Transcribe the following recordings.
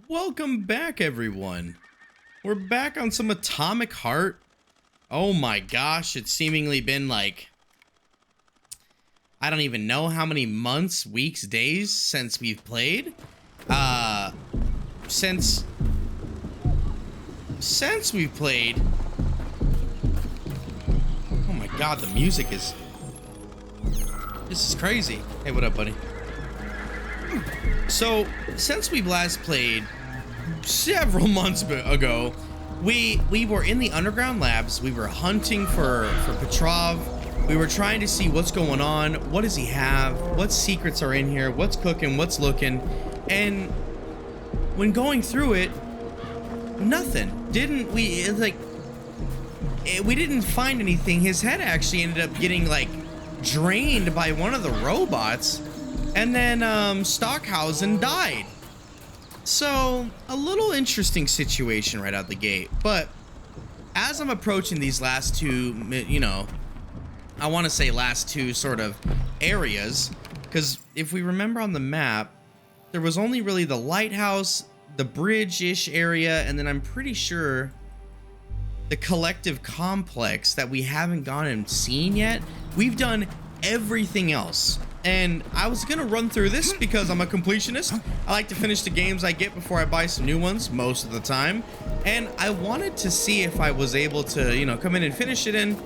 Welcome back, everyone. We're back on some Atomic Heart. Oh my gosh, it's seemingly been like, I don't even know how many months, weeks, days since we've played. Since we've played. Oh my god, the music is, this is crazy. Hey, what up, buddy? So, since we last played several months ago, we were in the underground labs. We were hunting for Petrov. We were trying to see what's going on. What does he have? What secrets are in here? What's cooking? What's looking? And when going through it, nothing. We didn't find anything. His head actually ended up getting like drained by one of the robots. And then Stockhausen died. So a little interesting situation right out the gate. But as I'm approaching these last two, I want to say last two sort of areas, because if we remember on the map, there was only really the lighthouse, the bridge-ish area, and then I'm pretty sure the collective complex that we haven't gone and seen yet. We've done everything else. And I was gonna run through this because I'm a completionist. I like to finish the games I get before I buy some new ones most of the time. And I wanted to see if I was able to, come in and finish it. And,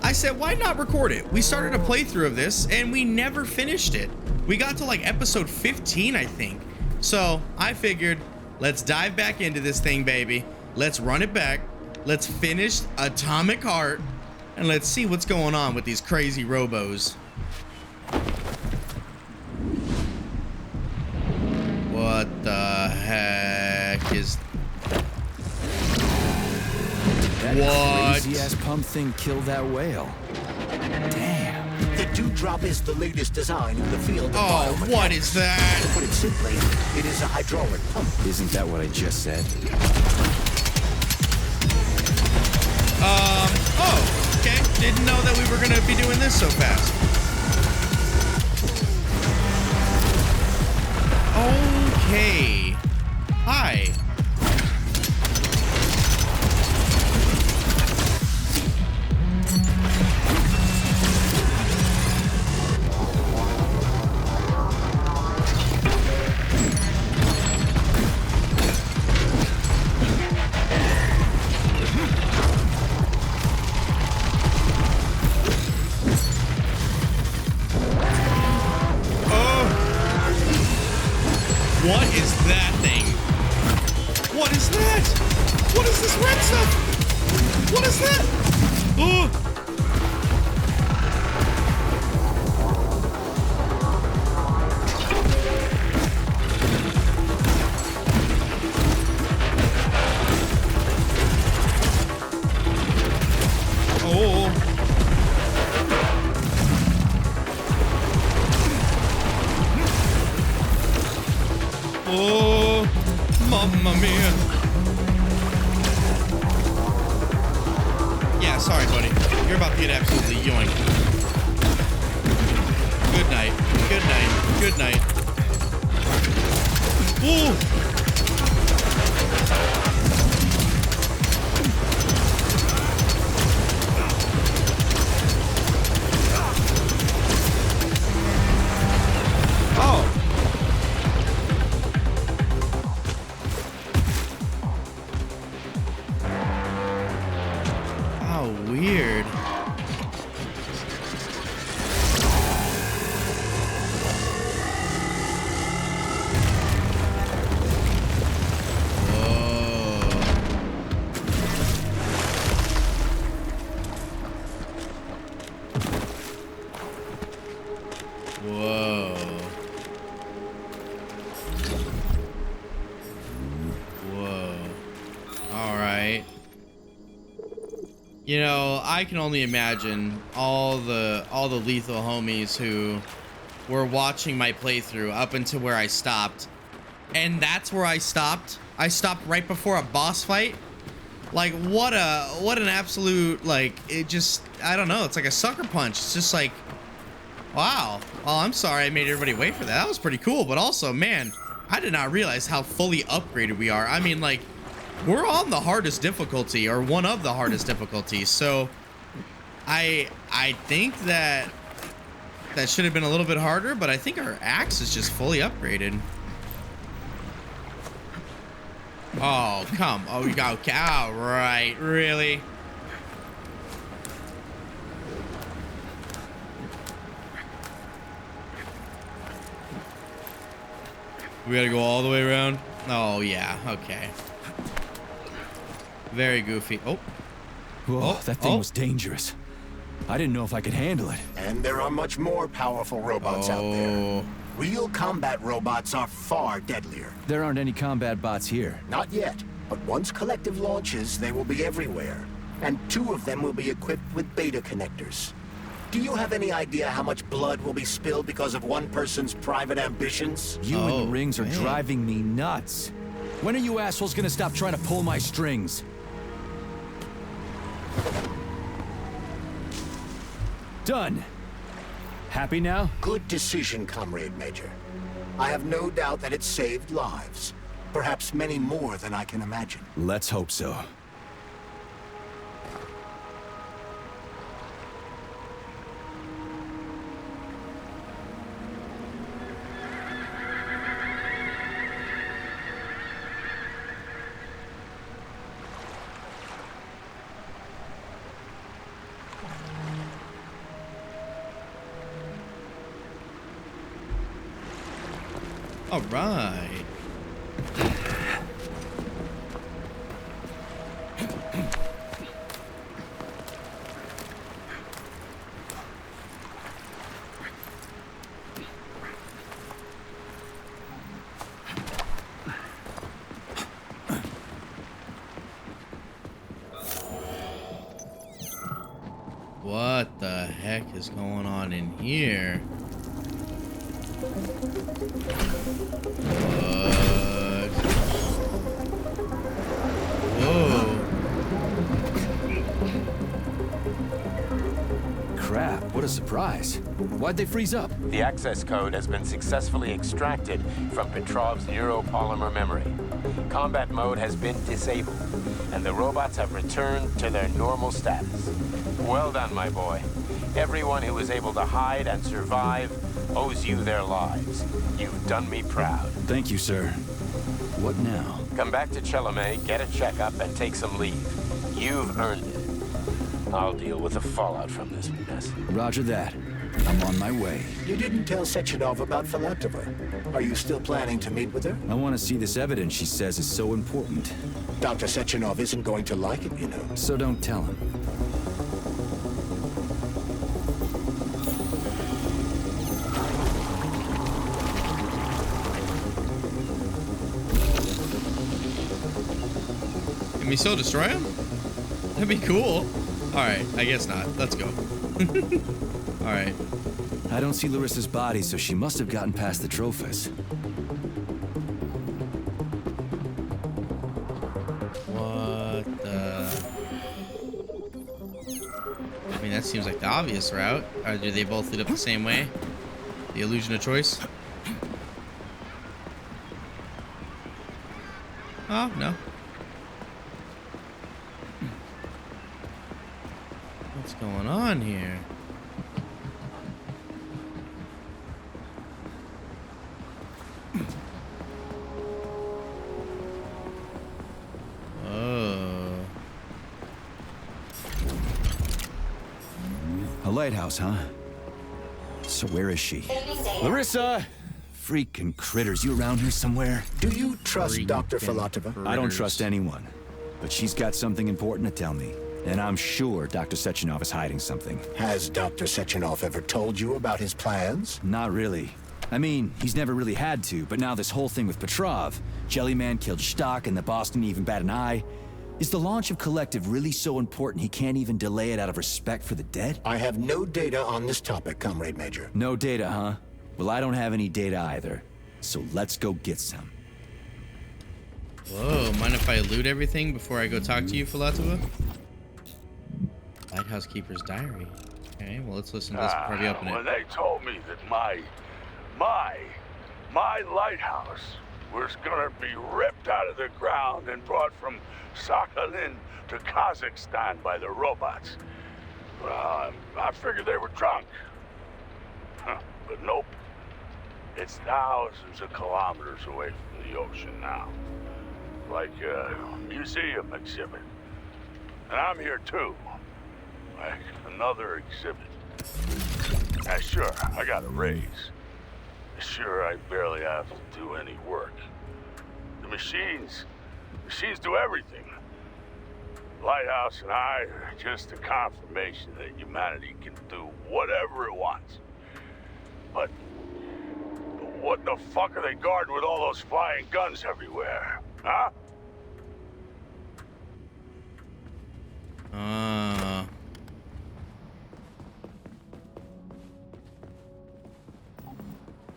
I said, why not record it? We started a playthrough of this and we never finished it. We got to like episode 15, I think. So I figured, let's dive back into this thing, baby. Let's run it back. Let's finish Atomic Heart. And let's see what's going on with these crazy robos. What the heck is... That crazy-ass pump thing killed that whale. Damn. The Dewdrop is the latest design in the field of biomechanics. What is that? To put it simply, it is a hydraulic pump. Isn't that what I just said? Oh. Okay, didn't know that we were gonna be doing this so fast. Okay. Hi. What is that thing? What is that? What is this red stuff? What is that? Oh! Oh, mamma mia. Yeah, sorry, buddy. You're about to get absolutely yoinked. Good night. Good night. Good night. Ooh. Weird. Whoa. Whoa. All right. I can only imagine all the lethal homies who were watching my playthrough up until where I stopped. And that's where I stopped. I stopped right before a boss fight. Like, what an absolute, like, it just, I don't know, it's like a sucker punch. It's just like, wow. Well, I'm sorry I made everybody wait for that. That was pretty cool, but also, man, I did not realize how fully upgraded we are. I mean, like, we're on the hardest difficulty, or one of the hardest difficulties. So I think that should have been a little bit harder, but I think our axe is just fully upgraded. Oh, come. Oh, we got. All right, really? We gotta go all the way around. Oh yeah. Okay. Very goofy. Oh. Whoa, that thing was dangerous. I didn't know if I could handle it. And there are much more powerful robots out there. Real combat robots are far deadlier. There aren't any combat bots here. Not yet, but once Collective launches, they will be everywhere. And 2 of them will be equipped with beta connectors. Do you have any idea how much blood will be spilled because of one person's private ambitions? You and the rings are driving me nuts. When are you assholes gonna stop trying to pull my strings? Done. Happy now? Good decision, Comrade Major. I have no doubt that it saved lives. Perhaps many more than I can imagine. Let's hope so. All right. What the heck is going on in here? What? Whoa. Crap, what a surprise. Why'd they freeze up? The access code has been successfully extracted from Petrov's neuropolymer memory. Combat mode has been disabled, and the robots have returned to their normal status. Well done, my boy. Everyone who was able to hide and survive owes you their lives. You've done me proud. Thank you, sir. What now? Come back to Chelomey, get a checkup, and take some leave. You've earned it. I'll deal with the fallout from this mess. Roger that. I'm on my way. You didn't tell Sechenov about Filatova. Are you still planning to meet with her? I want to see this evidence she says is so important. Dr. Sechenov isn't going to like it, you know. So don't tell him. Can we still destroy him? That'd be cool. Alright, I guess not. Let's go. Alright. I don't see Larissa's body, so she must have gotten past the Trophus. What the... I mean, that seems like the obvious route. Or do they both lead up the same way? The illusion of choice? Oh, no. What's going on here? Oh. A lighthouse, huh? So where is she? Larissa! Freaking critters, you around here somewhere? Do you trust Freaking Dr. Filatova? I don't trust anyone. But she's got something important to tell me. And I'm sure Dr. Sechenov is hiding something. Has Dr. Sechenov ever told you about his plans? Not really. I mean, he's never really had to, but now this whole thing with Petrov, Jellyman killed Stock and the boss didn't even bat an eye. Is the launch of Collective really so important he can't even delay it out of respect for the dead? I have no data on this topic, Comrade Major. No data, huh? Well, I don't have any data either. So let's go get some. Whoa, mind if I loot everything before I go talk to you, Filatova? Lighthouse Keeper's Diary. Okay, well, let's listen to this before we open When it. they told me that my lighthouse was gonna be ripped out of the ground and brought from Sakhalin to Kazakhstan by the robots. Well, I figured they were drunk. But nope. It's thousands of kilometers away from the ocean now. Like a museum exhibit. And I'm here too. Like another exhibit. Now sure, I got a raise. Sure, I barely have to do any work. The machines do everything. Lighthouse and I are just a confirmation that humanity can do whatever it wants. But what the fuck are they guarding with all those flying guns everywhere? Huh?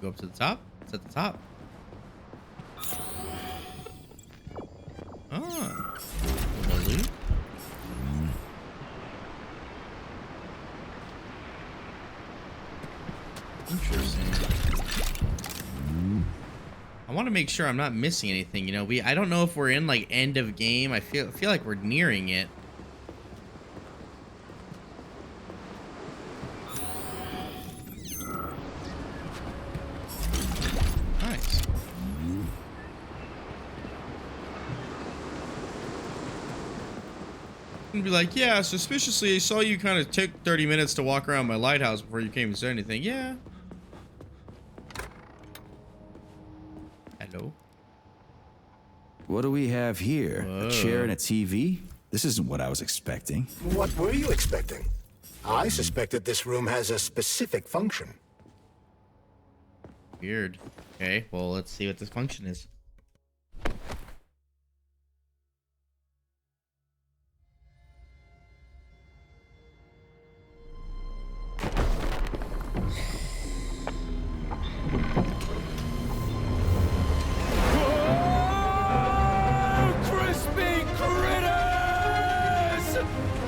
Go up to the top. It's at the top. Loot. Interesting. I want to make sure I'm not missing anything. You know, I don't know if we're in like end of game. I feel like we're nearing it. Nice. And be like, yeah, suspiciously, I saw you kind of take 30 minutes to walk around my lighthouse before you came and said anything. Yeah. Hello. What do we have here? Whoa. A chair and a TV? This isn't what I was expecting. What were you expecting? I suspected this room has a specific function. Weird. Okay, well, let's see what this function is.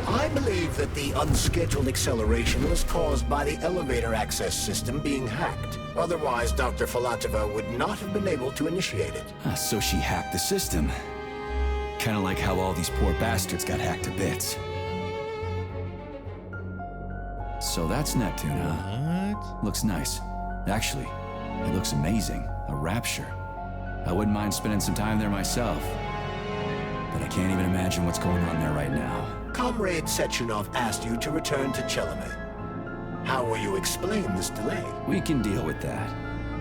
I believe that the unscheduled acceleration was caused by the elevator access system being hacked. Otherwise, Dr. Filatova would not have been able to initiate it. So she hacked the system. Kinda like how all these poor bastards got hacked to bits. So that's Neptune, huh? What? Looks nice. Actually, it looks amazing. A rapture. I wouldn't mind spending some time there myself. But I can't even imagine what's going on there right now. Comrade Sechenov asked you to return to Chelomey. How will you explain this delay? We can deal with that.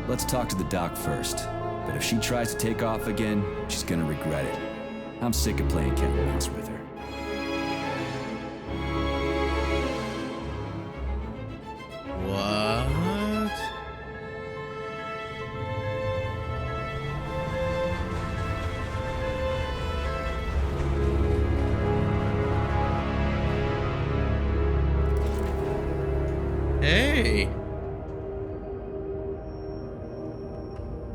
Let's talk to the doc first. But if she tries to take off again, she's gonna regret it. I'm sick of playing cat and mouse with her. What? Hey.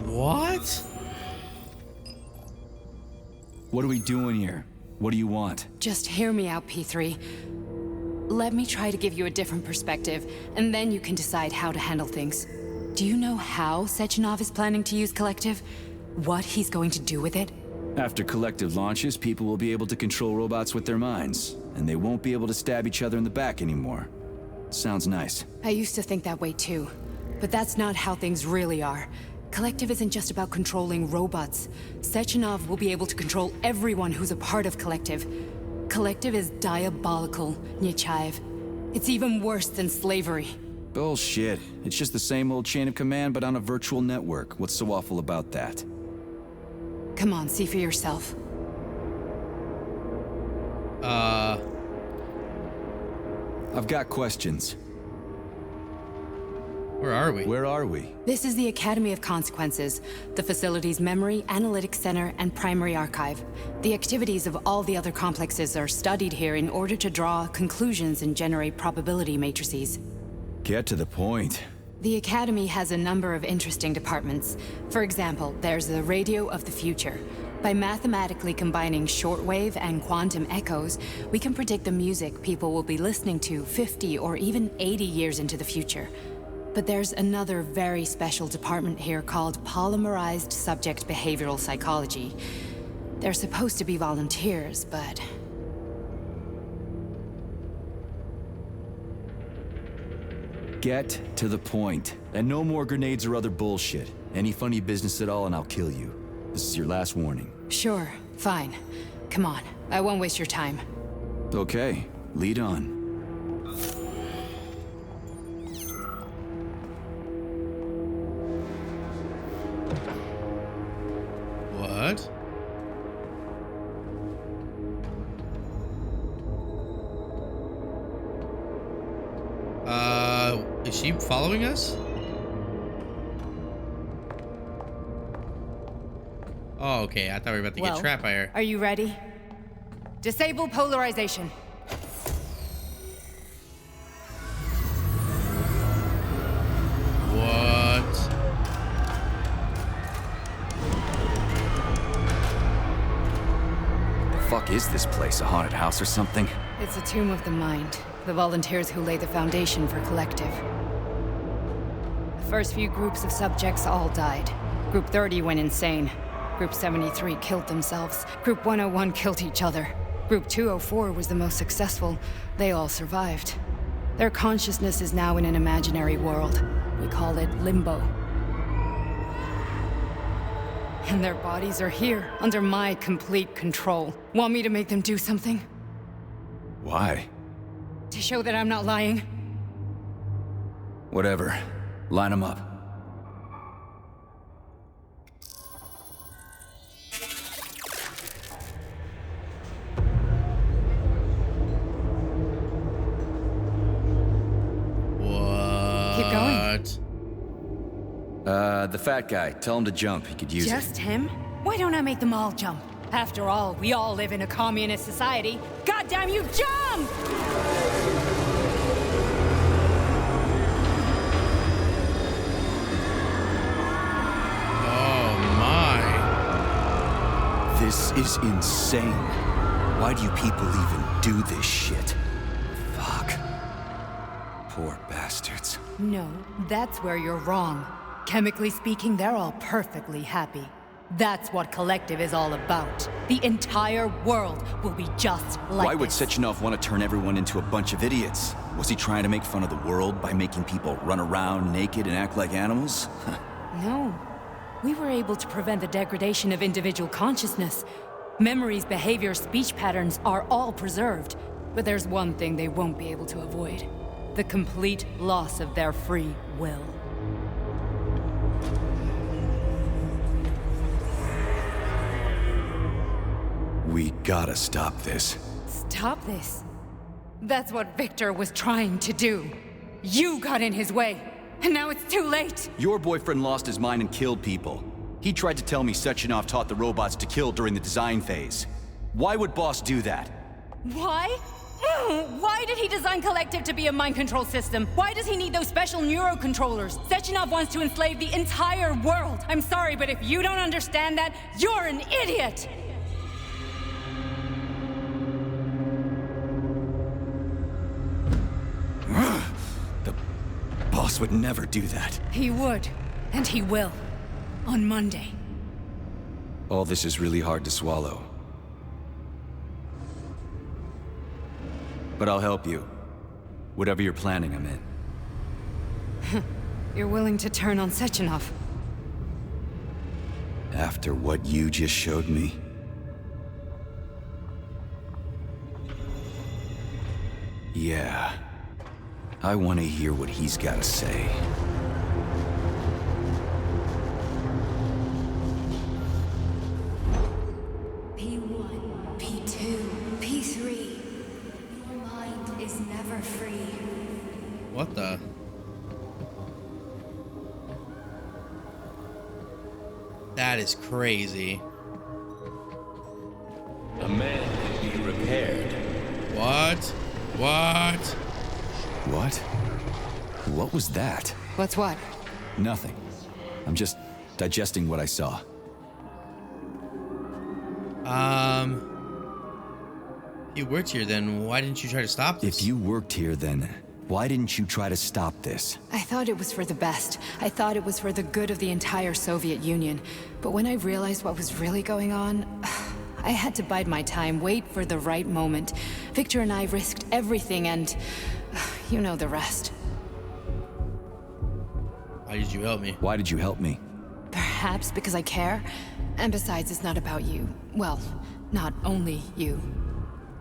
What? What are we doing here? What do you want? Just hear me out, P3. Let me try to give you a different perspective, and then you can decide how to handle things. Do you know how Sechenov is planning to use Collective? What he's going to do with it? After Collective launches, people will be able to control robots with their minds, and they won't be able to stab each other in the back anymore. Sounds nice. I used to think that way too, but that's not how things really are. Collective isn't just about controlling robots. Sechenov will be able to control everyone who's a part of Collective. Collective is diabolical, Nechayev. It's even worse than slavery. Bullshit. It's just the same old chain of command, but on a virtual network. What's so awful about that? Come on, see for yourself. I've got questions. Where are we? Where are we? This is the Academy of Consequences, the facility's memory, analytics center, and primary archive. The activities of all the other complexes are studied here in order to draw conclusions and generate probability matrices. Get to the point. The Academy has a number of interesting departments. For example, there's the Radio of the Future. By mathematically combining shortwave and quantum echoes, we can predict the music people will be listening to 50 or even 80 years into the future. But there's another very special department here called Polymerized Subject Behavioral Psychology. They're supposed to be volunteers, but... Get to the point. And no more grenades or other bullshit. Any funny business at all and I'll kill you. This is your last warning. Sure, fine. Come on, I won't waste your time. Okay, lead on. What? Is she following us? Oh, okay. I thought we were about to get trapped by her. Are you ready? Disable polarization. What? The fuck is this place? A haunted house or something? It's a tomb of the mind. The volunteers who lay the foundation for Collective. The first few groups of subjects all died. Group 30 went insane. Group 73 killed themselves. Group 101 killed each other. Group 204 was the most successful. They all survived. Their consciousness is now in an imaginary world. We call it Limbo. And their bodies are here, under my complete control. Want me to make them do something? Why? To show that I'm not lying? Whatever. Line them up. What? Keep going. The fat guy. Tell him to jump. He could use it. Just him? Why don't I make them all jump? After all, we all live in a communist society. Goddamn you, jump! Oh my. This is insane. Why do you people even do this shit? Fuck. Poor bastards. No, that's where you're wrong. Chemically speaking, they're all perfectly happy. That's what Collective is all about. The entire world will be just like Why would this. Sechenov want to turn everyone into a bunch of idiots? Was he trying to make fun of the world by making people run around naked and act like animals? No. We were able to prevent the degradation of individual consciousness. Memories, behavior, speech patterns are all preserved. But there's one thing they won't be able to avoid. The complete loss of their free will. We gotta stop this. Stop this. That's what Victor was trying to do. You got in his way, and now it's too late. Your boyfriend lost his mind and killed people. He tried to tell me Sechenov taught the robots to kill during the design phase. Why would Boss do that? Why? Why did he design Collective to be a mind control system? Why does he need those special neurocontrollers? Sechenov wants to enslave the entire world. I'm sorry, but if you don't understand that, you're an idiot! The Boss would never do that. He would, and he will. On Monday. All this is really hard to swallow. But I'll help you. Whatever you're planning, I'm in. You're willing to turn on Sechenov? After what you just showed me? Yeah. I want to hear what he's got to say. P1, P2, P3. Your mind is never free. What the? That is crazy. A man can be repaired. What? What? What? What was that? What's what? Nothing. I'm just digesting what I saw. You worked here, then why didn't you try to stop this? If you worked here, then Why didn't you try to stop this? I thought it was for the best. I thought it was for the good of the entire Soviet Union. But when I realized what was really going on, I had to bide my time, wait for the right moment. Victor and I risked everything and you know the rest. Why did you help me? Why did you help me? Perhaps because I care. And besides, it's not about you. Well, not only you.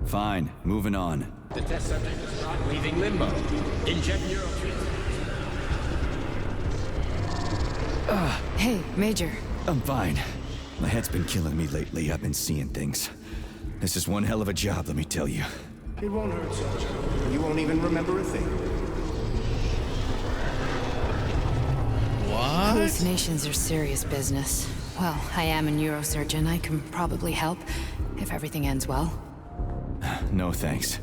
Fine, moving on. The test subject is not leaving limbo. Inject neurotransmitters. Hey, Major. I'm fine. My head's been killing me lately. I've been seeing things. This is one hell of a job, let me tell you. It won't hurt, Sergeant. You won't even remember a thing. What? Hallucinations are serious business. Well, I am a neurosurgeon. I can probably help, if everything ends well. No thanks.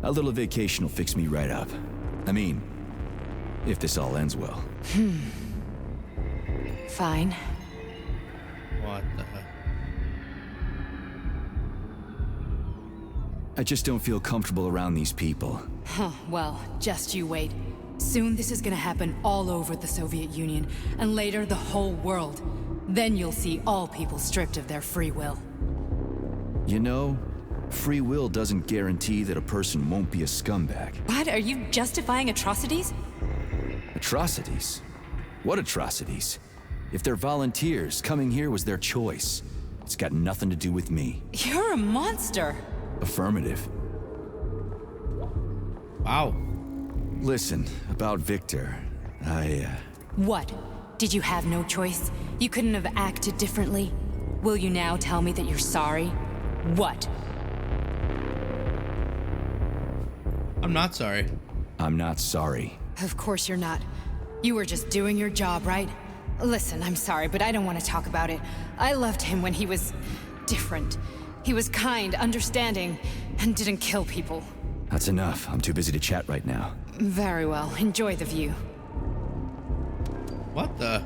A little vacation will fix me right up. I mean, if this all ends well. Fine. What the heck? I just don't feel comfortable around these people. Huh, well, just you wait. Soon this is gonna happen all over the Soviet Union, and later the whole world. Then you'll see all people stripped of their free will. You know, free will doesn't guarantee that a person won't be a scumbag. What? Are you justifying atrocities? Atrocities? What atrocities? If they're volunteers, coming here was their choice. It's got nothing to do with me. You're a monster! Affirmative. Wow. Listen, about Victor, What? Did you have no choice? You couldn't have acted differently? Will you now tell me that you're sorry? What? I'm not sorry. I'm not sorry. Of course you're not. You were just doing your job, right? Listen, I'm sorry, but I don't want to talk about it. I loved him when he was different. He was kind, understanding, and didn't kill people. That's enough. I'm too busy to chat right now. Very well. Enjoy the view. What the?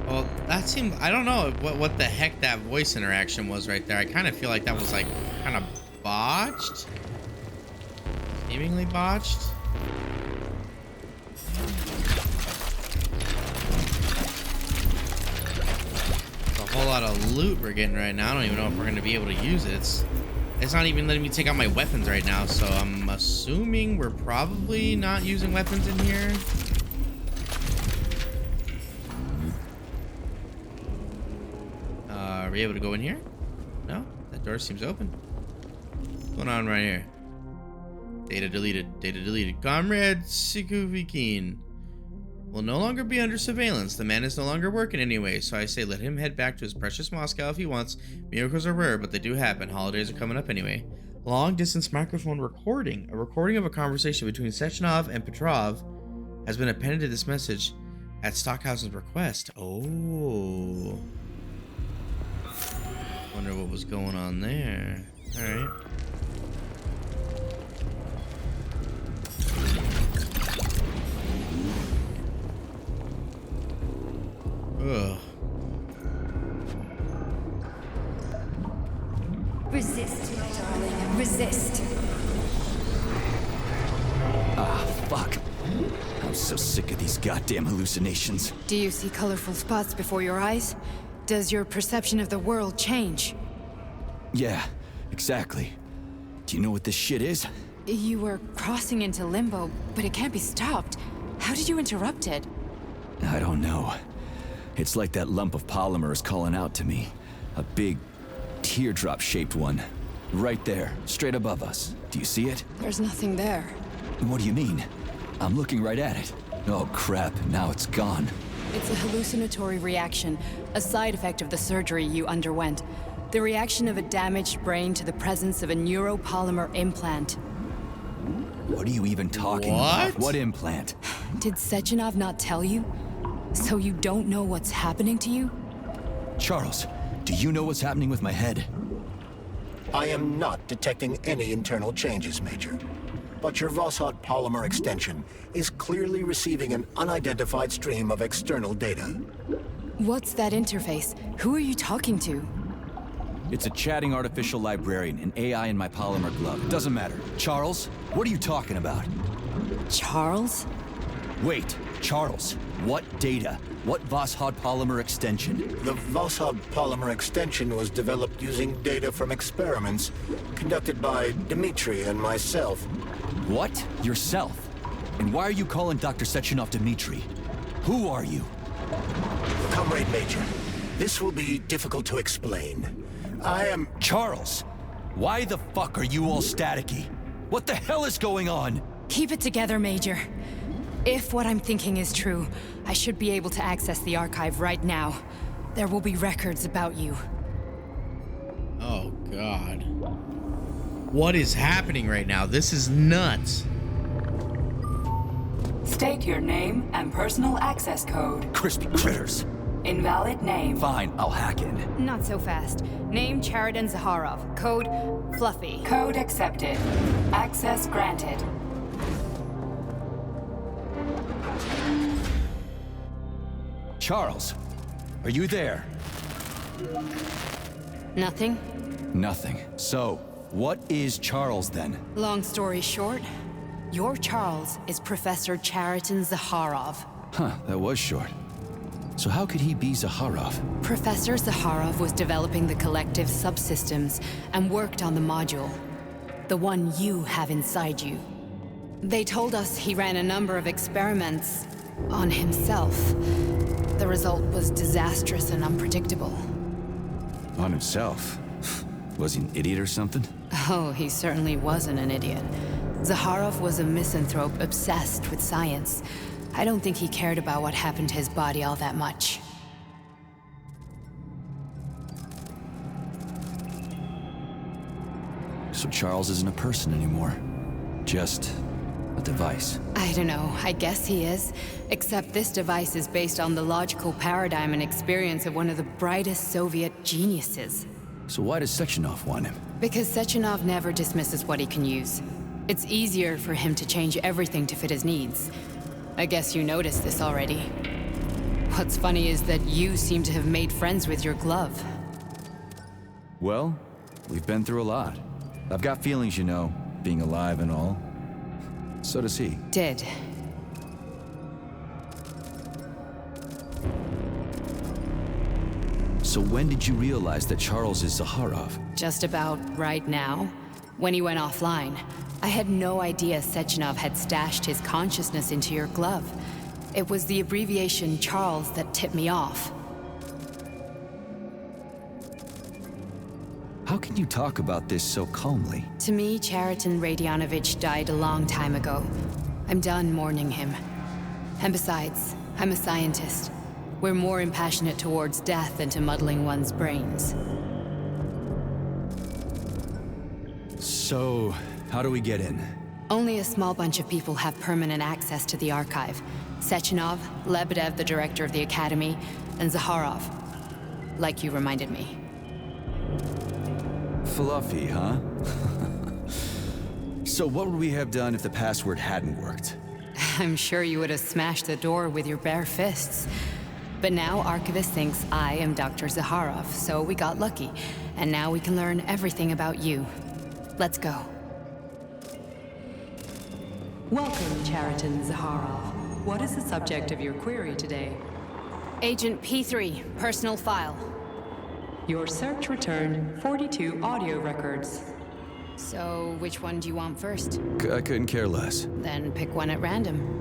Well, that seemed... I don't know what the heck that voice interaction was right there. I kind of feel like that was like kind of botched. Seemingly botched. There's a whole lot of loot we're getting right now. I don't even know if we're going to be able to use it. It's not even letting me take out my weapons right now, so I'm assuming we're probably not using weapons in here. Are we able to go in here? No? That door seems open. What's going on right here? Data deleted. Data deleted. Comrade Sikuvikin will no longer be under surveillance. The man is no longer working anyway, so I say let him head back to his precious Moscow if he wants. Miracles are rare, but they do happen. Holidays are coming up anyway. Long-distance microphone recording. A recording of a conversation between Sechenov and Petrov has been appended to this message at Stockhausen's request. Oh. Wonder what was going on there. Alright. Ugh. Resist, my darling. Resist. Ah, fuck. I'm so sick of these goddamn hallucinations. Do you see colorful spots before your eyes? Does your perception of the world change? Yeah, exactly. Do you know what this shit is? You were crossing into limbo, but it can't be stopped. How did you interrupt it? I don't know. It's like that lump of polymer is calling out to me. A big, teardrop-shaped one. Right there, straight above us. Do you see it? There's nothing there. What do you mean? I'm looking right at it. Oh crap, now it's gone. It's a hallucinatory reaction, a side effect of the surgery you underwent. The reaction of a damaged brain to the presence of a neuropolymer implant. What are you even talking about? What implant? Did Sechenov not tell you? So you don't know what's happening to you? Charles, do you know what's happening with my head? I am not detecting any internal changes, Major. But your Voskhod polymer extension is clearly receiving an unidentified stream of external data. What's that interface? Who are you talking to? It's a chatting artificial librarian, an AI in my polymer glove. It doesn't matter. Charles, what are you talking about? Charles? Wait, Charles, what data? What Voskhod polymer extension? The Voskhod polymer extension was developed using data from experiments conducted by Dmitri and myself. What? Yourself? And why are you calling Dr. Sechenov Dmitri? Who are you? Comrade Major, this will be difficult to explain. I am... Charles! Why the fuck are you all staticky? What the hell is going on? Keep it together, Major. If what I'm thinking is true, I should be able to access the archive right now. There will be records about you. Oh, God. What is happening right now? This is nuts. State your name and personal access code. Crispy critters. Invalid name. Fine, I'll hack in. Not so fast. Name Chariton Zaharov. Code Fluffy. Code accepted. Access granted. Charles, are you there? Nothing? Nothing. So, what is Charles then? Long story short, your Charles is Professor Chariton Zaharov. Huh, that was short. So how could he be Zaharov? Professor Zaharov was developing the collective subsystems and worked on the module. The one you have inside you. They told us he ran a number of experiments on himself. The result was disastrous and unpredictable. On himself? Was he an idiot or something? Oh, he certainly wasn't an idiot. Zaharov was a misanthrope obsessed with science. I don't think he cared about what happened to his body all that much. So Charles isn't a person anymore. Just a device. I don't know, I guess he is. Except this device is based on the logical paradigm and experience of one of the brightest Soviet geniuses. So why does Sechenov want him? Because Sechenov never dismisses what he can use. It's easier for him to change everything to fit his needs. I guess you noticed this already. What's funny is that you seem to have made friends with your glove. Well, we've been through a lot. I've got feelings, you know, being alive and all. So does he. Did. So when did you realize that Charles is Zaharov? Just about right now, when he went offline. I had no idea Sechenov had stashed his consciousness into your glove. It was the abbreviation Charles that tipped me off. How can you talk about this so calmly? To me, Chariton Radionovich died a long time ago. I'm done mourning him. And besides, I'm a scientist. We're more impassionate towards death than to muddling one's brains. So, how do we get in? Only a small bunch of people have permanent access to the archive. Sechenov, Lebedev, the director of the Academy, and Zaharov. Like you reminded me. Fluffy, huh? So what would we have done if the password hadn't worked? I'm sure you would have smashed the door with your bare fists. But now Archivist thinks I am Dr. Zaharov, so we got lucky. And now we can learn everything about you. Let's go. Welcome, Chariton Zaharov. What is the subject of your query today? Agent P3, personal file. Your search returned 42 audio records. So, which one do you want first? I couldn't care less. Then pick one at random.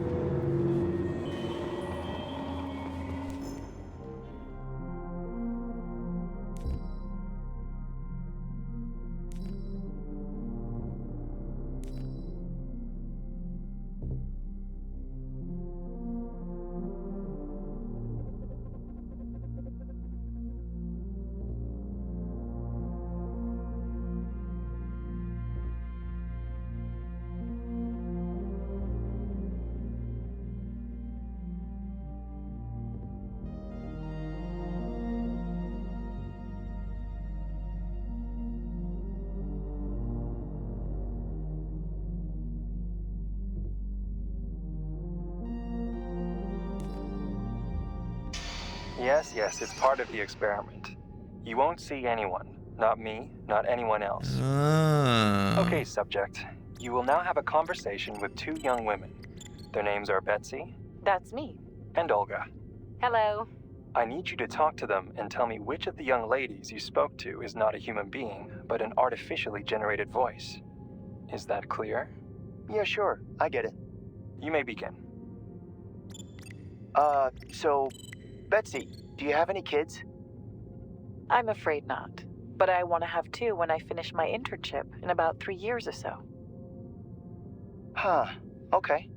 Yes, it's part of the experiment. You won't see anyone. Not me, not anyone else. Oh. Okay, subject. You will now have a conversation with two young women. Their names are Betsy. That's me. And Olga. Hello. I need you to talk to them and tell me which of the young ladies you spoke to is not a human being, but an artificially generated voice. Is that clear? Yeah, sure. I get it. You may begin. So, Betsy, do you have any kids? I'm afraid not. But I want to have two when I finish my internship in about 3 years or so. Huh. Okay.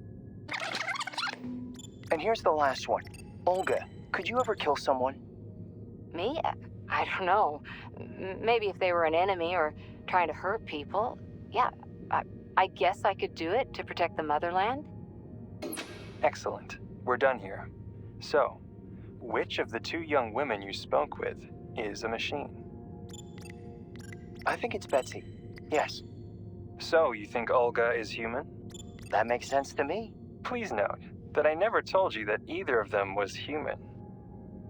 And here's the last one. Olga, could you ever kill someone? Me? I don't know. Maybe if they were an enemy or trying to hurt people. Yeah, I guess I could do it to protect the motherland. Excellent. We're done here. So, which of the two young women you spoke with is a machine? I think it's Betsy. Yes. So, you think Olga is human? That makes sense to me. Please note that I never told you that either of them was human.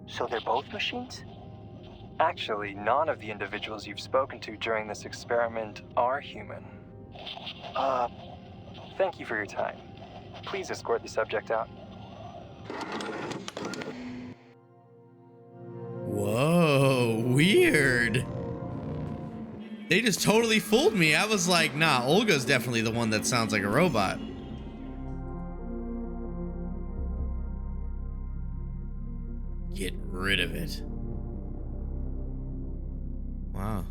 So they're both machines? Actually, none of the individuals you've spoken to during this experiment are human. Thank you for your time. Please escort the subject out. Whoa, weird. They just totally fooled me. I was like, nah, Olga's definitely the one that sounds like a robot. Get rid of it. Wow.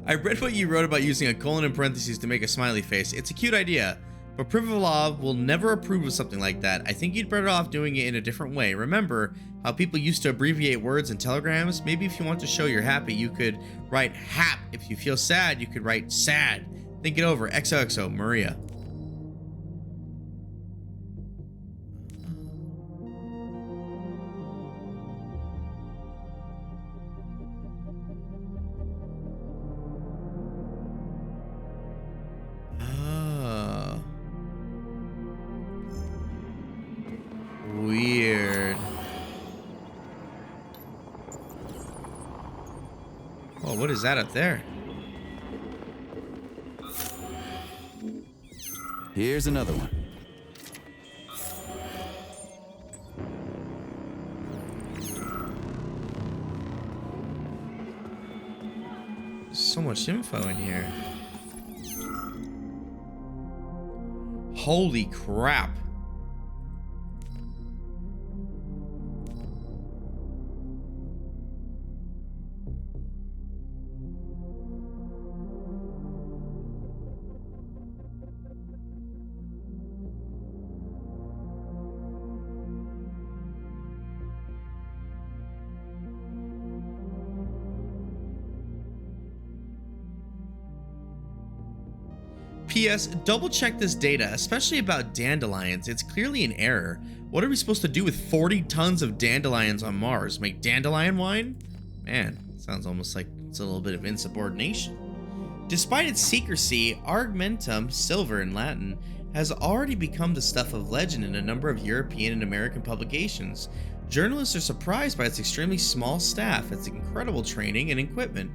I read what you wrote about using a colon in parentheses to make a smiley face. It's a cute idea, but Privilov will never approve of something like that. I think you'd better off doing it in a different way. Remember how people used to abbreviate words in telegrams? Maybe if you want to show you're happy, you could write hap. If you feel sad, you could write sad. Think it over. XOXO, Maria. Weird. Oh, what is that up there? Here's another one. So much info in here. Holy crap. P.S. Double check this data, especially about dandelions. It's clearly an error. What are we supposed to do with 40 tons of dandelions on Mars? Make dandelion wine? Man, sounds almost like it's a little bit of insubordination. Despite its secrecy, Argumentum, silver in Latin, has already become the stuff of legend in a number of European and American publications. Journalists are surprised by its extremely small staff, its incredible training and equipment.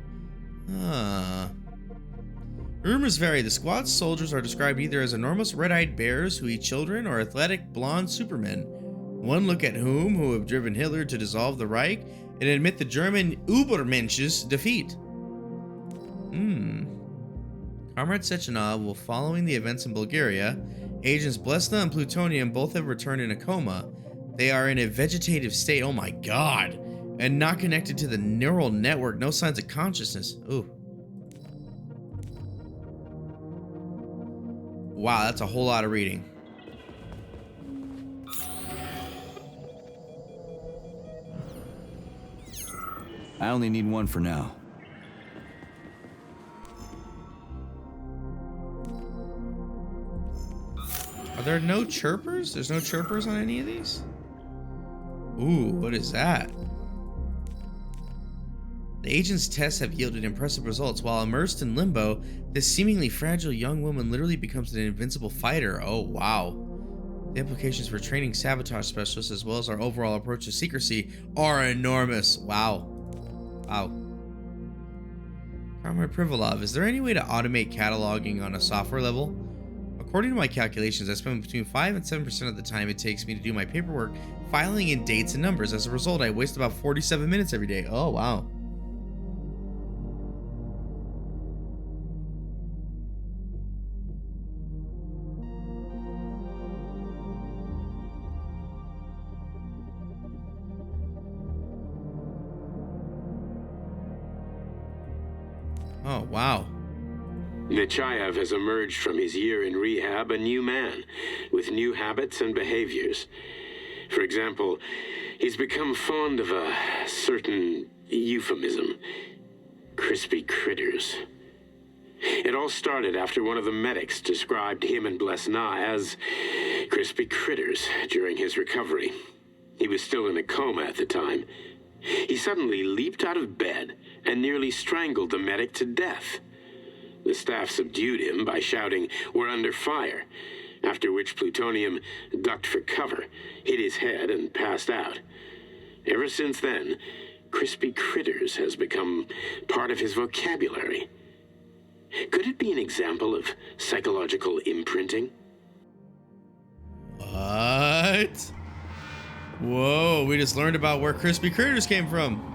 Rumors vary. The squad's soldiers are described either as enormous red-eyed bears who eat children or athletic blonde supermen. One look at who have driven Hitler to dissolve the Reich and admit the German Übermensch's defeat. Comrade Sechenov will, following the events in Bulgaria, agents Blesna and Plutonium both have returned in a coma. They are in a vegetative state, oh my god, and not connected to the neural network, no signs of consciousness. Ooh. Wow, that's a whole lot of reading. I only need one for now. Are there no chirpers? There's no chirpers on any of these? Ooh, what is that? The agent's tests have yielded impressive results. While immersed in limbo, this seemingly fragile young woman literally becomes an invincible fighter. Oh, wow. The implications for training sabotage specialists, as well as our overall approach to secrecy, are enormous. Wow. Wow. Comrade Privolov, is there any way to automate cataloging on a software level? According to my calculations, I spend between 5 and 7% of the time it takes me to do my paperwork filing in dates and numbers. As a result, I waste about 47 minutes every day. Oh, wow. Oh, wow. Nechayev has emerged from his year in rehab a new man, with new habits and behaviors. For example, he's become fond of a certain euphemism. Crispy critters. It all started after one of the medics described him and Blesna as crispy critters during his recovery. He was still in a coma at the time. He suddenly leaped out of bed and nearly strangled the medic to death. The staff subdued him by shouting, "We're under fire," after which Plutonium ducked for cover, hit his head, and passed out. Ever since then, crispy critters has become part of his vocabulary. Could it be an example of psychological imprinting? What? Whoa, we just learned about where crispy critters came from.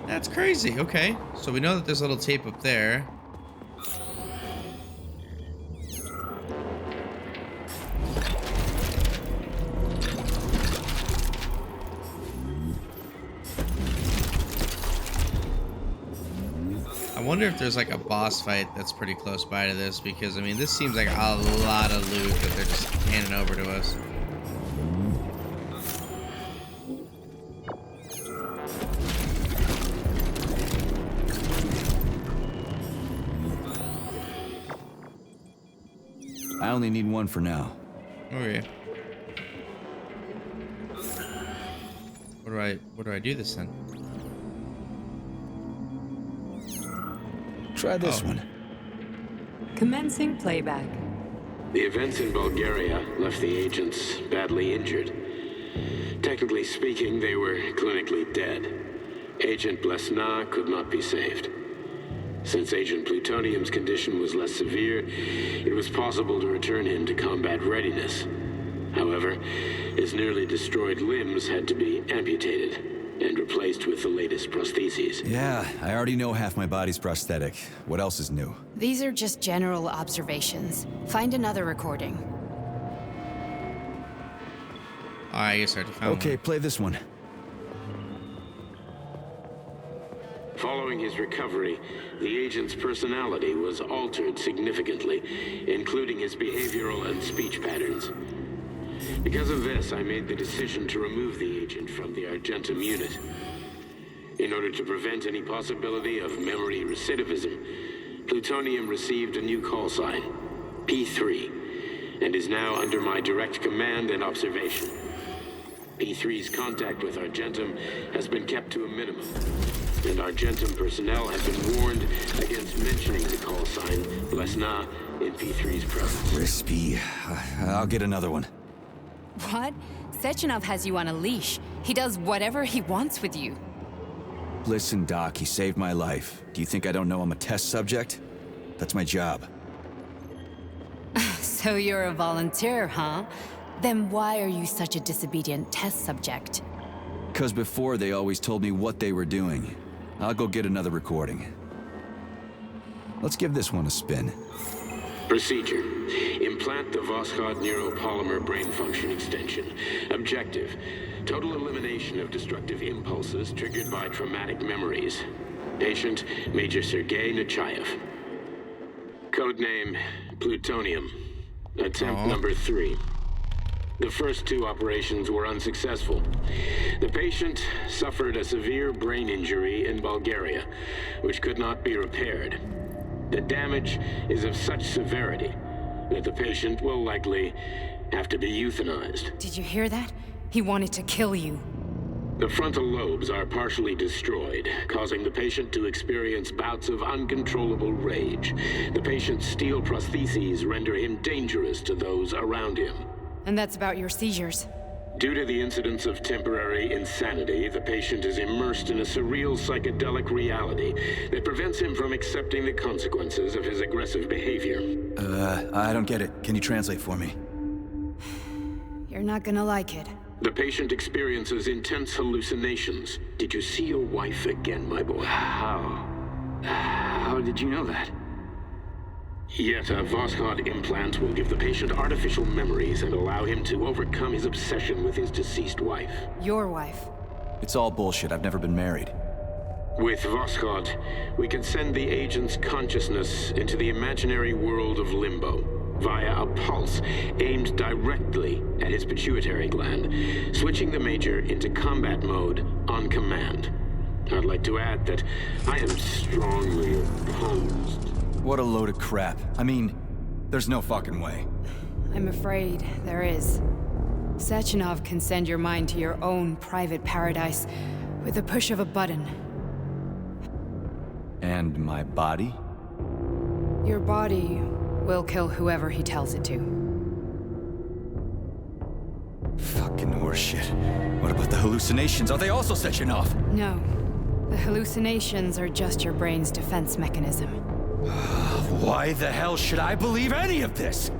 That's crazy. Okay, so we know that there's a little tape up there. I wonder if there's like a boss fight that's pretty close by to this, because I mean, this seems like a lot of loot that they're just handing over to us. I only need one for now. Okay. What do I do this then? Try this one. Commencing playback. The events in Bulgaria left the agents badly injured. Technically speaking, they were clinically dead. Agent Blesna could not be saved. Since Agent Plutonium's condition was less severe, it was possible to return him to combat readiness. However, his nearly destroyed limbs had to be amputated and replaced with the latest prostheses. Yeah, I already know half my body's prosthetic. What else is new? These are just general observations. Find another recording. I guess I have to find Okay, one. play this one. Following his recovery, the agent's personality was altered significantly, including his behavioral and speech patterns. Because of this, I made the decision to remove the agent from the Argentum unit. In order to prevent any possibility of memory recidivism, Plutonium received a new call sign, P3, and is now under my direct command and observation. P3's contact with Argentum has been kept to a minimum, and Argentum personnel have been warned against mentioning the call sign Blesna in P3's presence. Crispy. I'll get another one. What? Sechenov has you on a leash. He does whatever he wants with you. Listen, Doc, he saved my life. Do you think I don't know I'm a test subject? That's my job. So you're a volunteer, huh? Then why are you such a disobedient test subject? 'Cause before they always told me what they were doing. I'll go get another recording. Let's give this one a spin. Procedure. Implant the Voskhod neuropolymer brain function extension. Objective. Total elimination of destructive impulses triggered by traumatic memories. Patient, Major Sergei Nechayev. Codename, Plutonium. Attempt number 3. The first 2 operations were unsuccessful. The patient suffered a severe brain injury in Bulgaria, which could not be repaired. The damage is of such severity that the patient will likely have to be euthanized. Did you hear that? He wanted to kill you. The frontal lobes are partially destroyed, causing the patient to experience bouts of uncontrollable rage. The patient's steel prostheses render him dangerous to those around him. And that's about your seizures. Due to the incidence of temporary insanity, the patient is immersed in a surreal psychedelic reality that prevents him from accepting the consequences of his aggressive behavior. I don't get it. Can you translate for me? You're not gonna like it. The patient experiences intense hallucinations. Did you see your wife again, my boy? How did you know that? Yet a Voskhod implant will give the patient artificial memories and allow him to overcome his obsession with his deceased wife. Your wife. It's all bullshit. I've never been married. With Voskhod, we can send the agent's consciousness into the imaginary world of Limbo via a pulse aimed directly at his pituitary gland, switching the Major into combat mode on command. I'd like to add that I am strongly opposed. What a load of crap. I mean, there's no fucking way. I'm afraid there is. Sechenov can send your mind to your own private paradise with the push of a button. And my body? Your body will kill whoever he tells it to. Fucking horseshit. What about the hallucinations? Are they also Sechenov? No. The hallucinations are just your brain's defense mechanism. Why the hell should I believe any of this?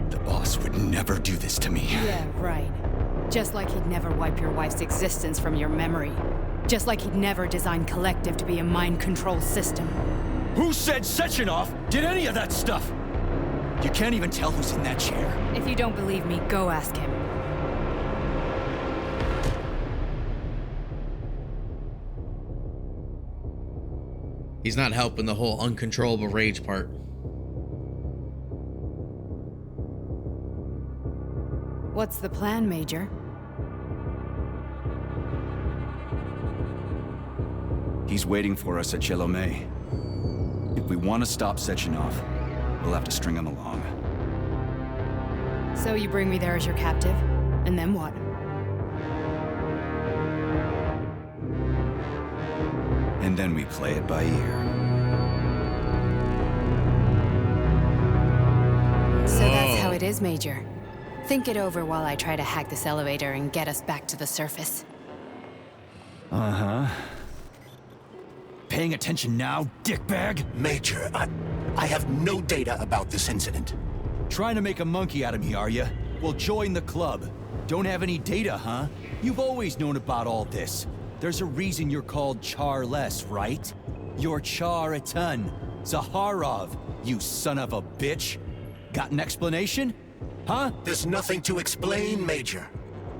The boss would never do this to me. Yeah, right. Just like he'd never wipe your wife's existence from your memory. Just like he'd never design Collective to be a mind control system. Who said Sechenov did any of that stuff? You can't even tell who's in that chair. If you don't believe me, go ask him. He's not helping the whole uncontrollable rage part. What's the plan, Major? He's waiting for us at Chelomey. If we want to stop Sechenov, we'll have to string him along. So you bring me there as your captive, and then what? And then we play it by ear. So that's how it is, Major. Think it over while I try to hack this elevator and get us back to the surface. Uh-huh. Paying attention now, dickbag? Major, I have no data about this incident. Trying to make a monkey out of me, are you? Well, join the club. Don't have any data, huh? You've always known about all this. There's a reason you're called Charless, right? You're Char-Aton, Zaharov, you son of a bitch. Got an explanation? Huh? There's nothing to explain, Major.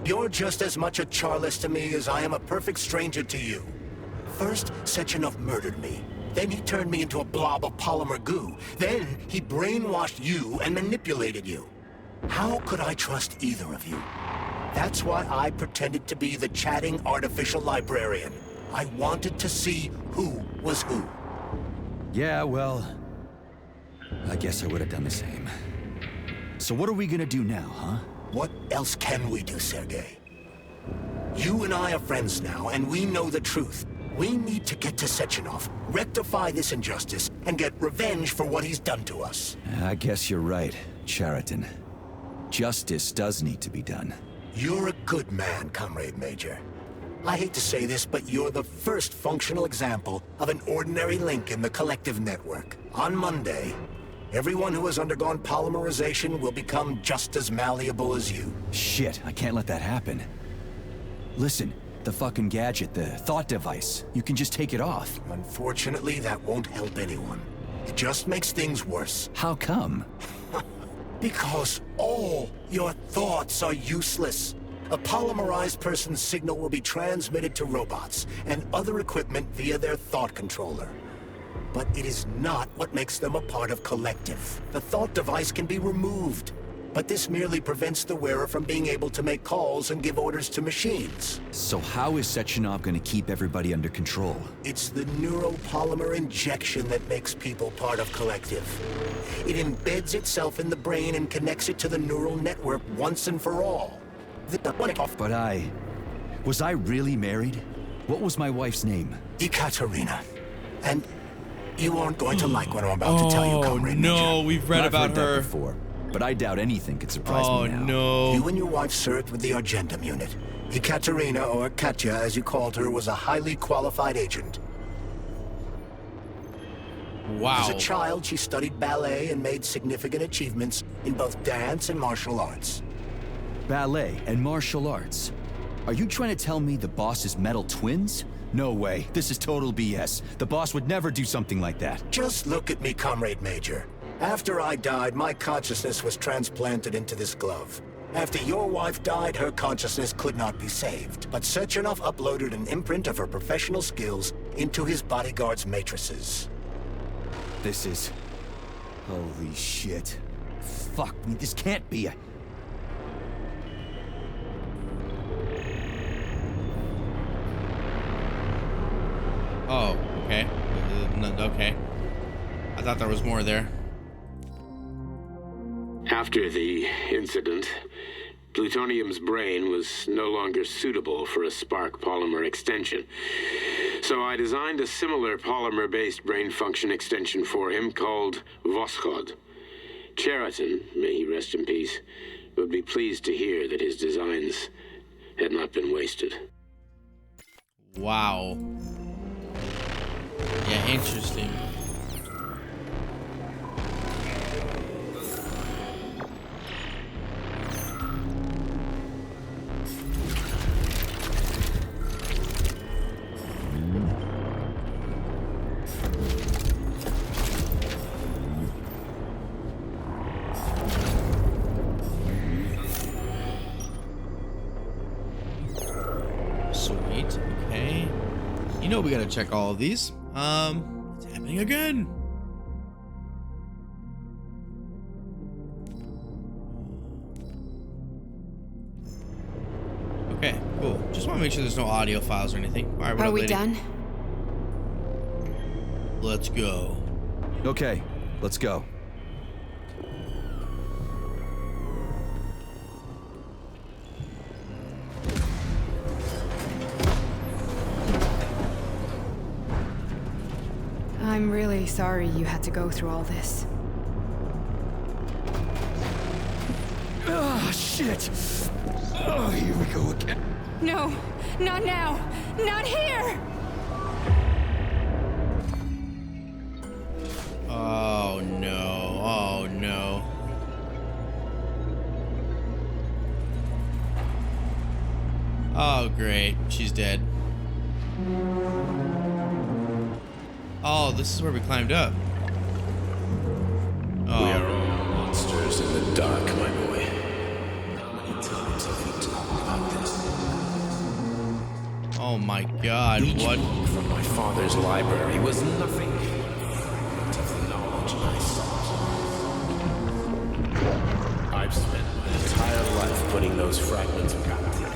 You're just as much a Charless to me as I am a perfect stranger to you. First, Sechenov murdered me. Then he turned me into a blob of polymer goo. Then he brainwashed you and manipulated you. How could I trust either of you? That's why I pretended to be the chatting artificial librarian. I wanted to see who was who. Yeah, well, I guess I would have done the same. So what are we gonna do now, huh? What else can we do, Sergei? You and I are friends now, and we know the truth. We need to get to Sechenov, rectify this injustice, and get revenge for what he's done to us. I guess you're right, Chariton. Justice does need to be done. You're a good man, Comrade Major. I hate to say this, but you're the first functional example of an ordinary link in the Collective network. On Monday, everyone who has undergone polymerization will become just as malleable as you. Shit, I can't let that happen. Listen, the fucking gadget, the thought device, you can just take it off. Unfortunately, that won't help anyone. It just makes things worse. How come? Because all your thoughts are useless. A polymerized person's signal will be transmitted to robots and other equipment via their thought controller. But it is not what makes them a part of Collective. The thought device can be removed, but this merely prevents the wearer from being able to make calls and give orders to machines. So how is Sechenov gonna keep everybody under control? It's the neuropolymer injection that makes people part of Collective. It embeds itself in the brain and connects it to the neural network once and for all. But was I really married? What was my wife's name? Ekaterina. And you aren't going to like what I'm about to tell you, Comrade no, Major. we've read I've about heard that her before, but I doubt anything could surprise me now. Oh no. You and your wife served with the Argentum unit. Ekaterina, or Katya as you called her, was a highly qualified agent. Wow. As a child, she studied ballet and made significant achievements in both dance and martial arts. Ballet and martial arts? Are you trying to tell me the boss is metal twins? No way. This is total BS. The boss would never do something like that. Just look at me, Comrade Major. After I died, my consciousness was transplanted into this glove. After your wife died, her consciousness could not be saved. But Sechenov uploaded an imprint of her professional skills into his bodyguard's matrices. This is... holy shit. Fuck me, this can't be a... Oh, okay. Okay. I thought there was more there. After the incident, Plutonium's brain was no longer suitable for a spark polymer extension. So I designed a similar polymer-based brain function extension for him called Voskhod. Cheriton, may he rest in peace, would be pleased to hear that his designs had not been wasted. Wow. Yeah, interesting. Sweet. Okay. You know we gotta check all of these. It's happening again. Okay, cool. Just want to make sure there's no audio files or anything. All right, what Are up, we lady? done? Let's go. Okay, let's go. I'm really sorry you had to go through all this. Oh, shit! Oh, here we go again. No, not now! Not here! Oh no, oh no. Oh great, she's dead. Oh, this is where we climbed up. Oh. We are all monsters in the dark, my boy. How many times have we talked about this? Oh my god, Each what? book from my father's library was nothing but of the knowledge I sought. I've spent my entire life putting those fragments back together,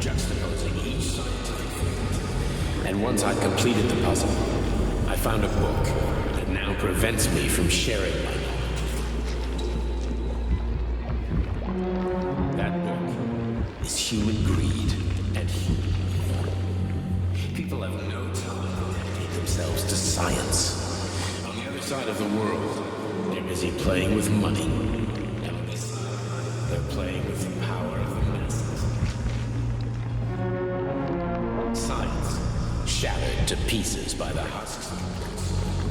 juxtaposing each scientific fact. And once I'd completed the puzzle, I found a book that now prevents me from sharing my knowledge. That book is Human Greed and Human Evil. People have no time to dedicate themselves to science. On the other side of the world, they're busy playing with money. And on this side, they're playing with the power of the masses. Science shattered to pieces by the husks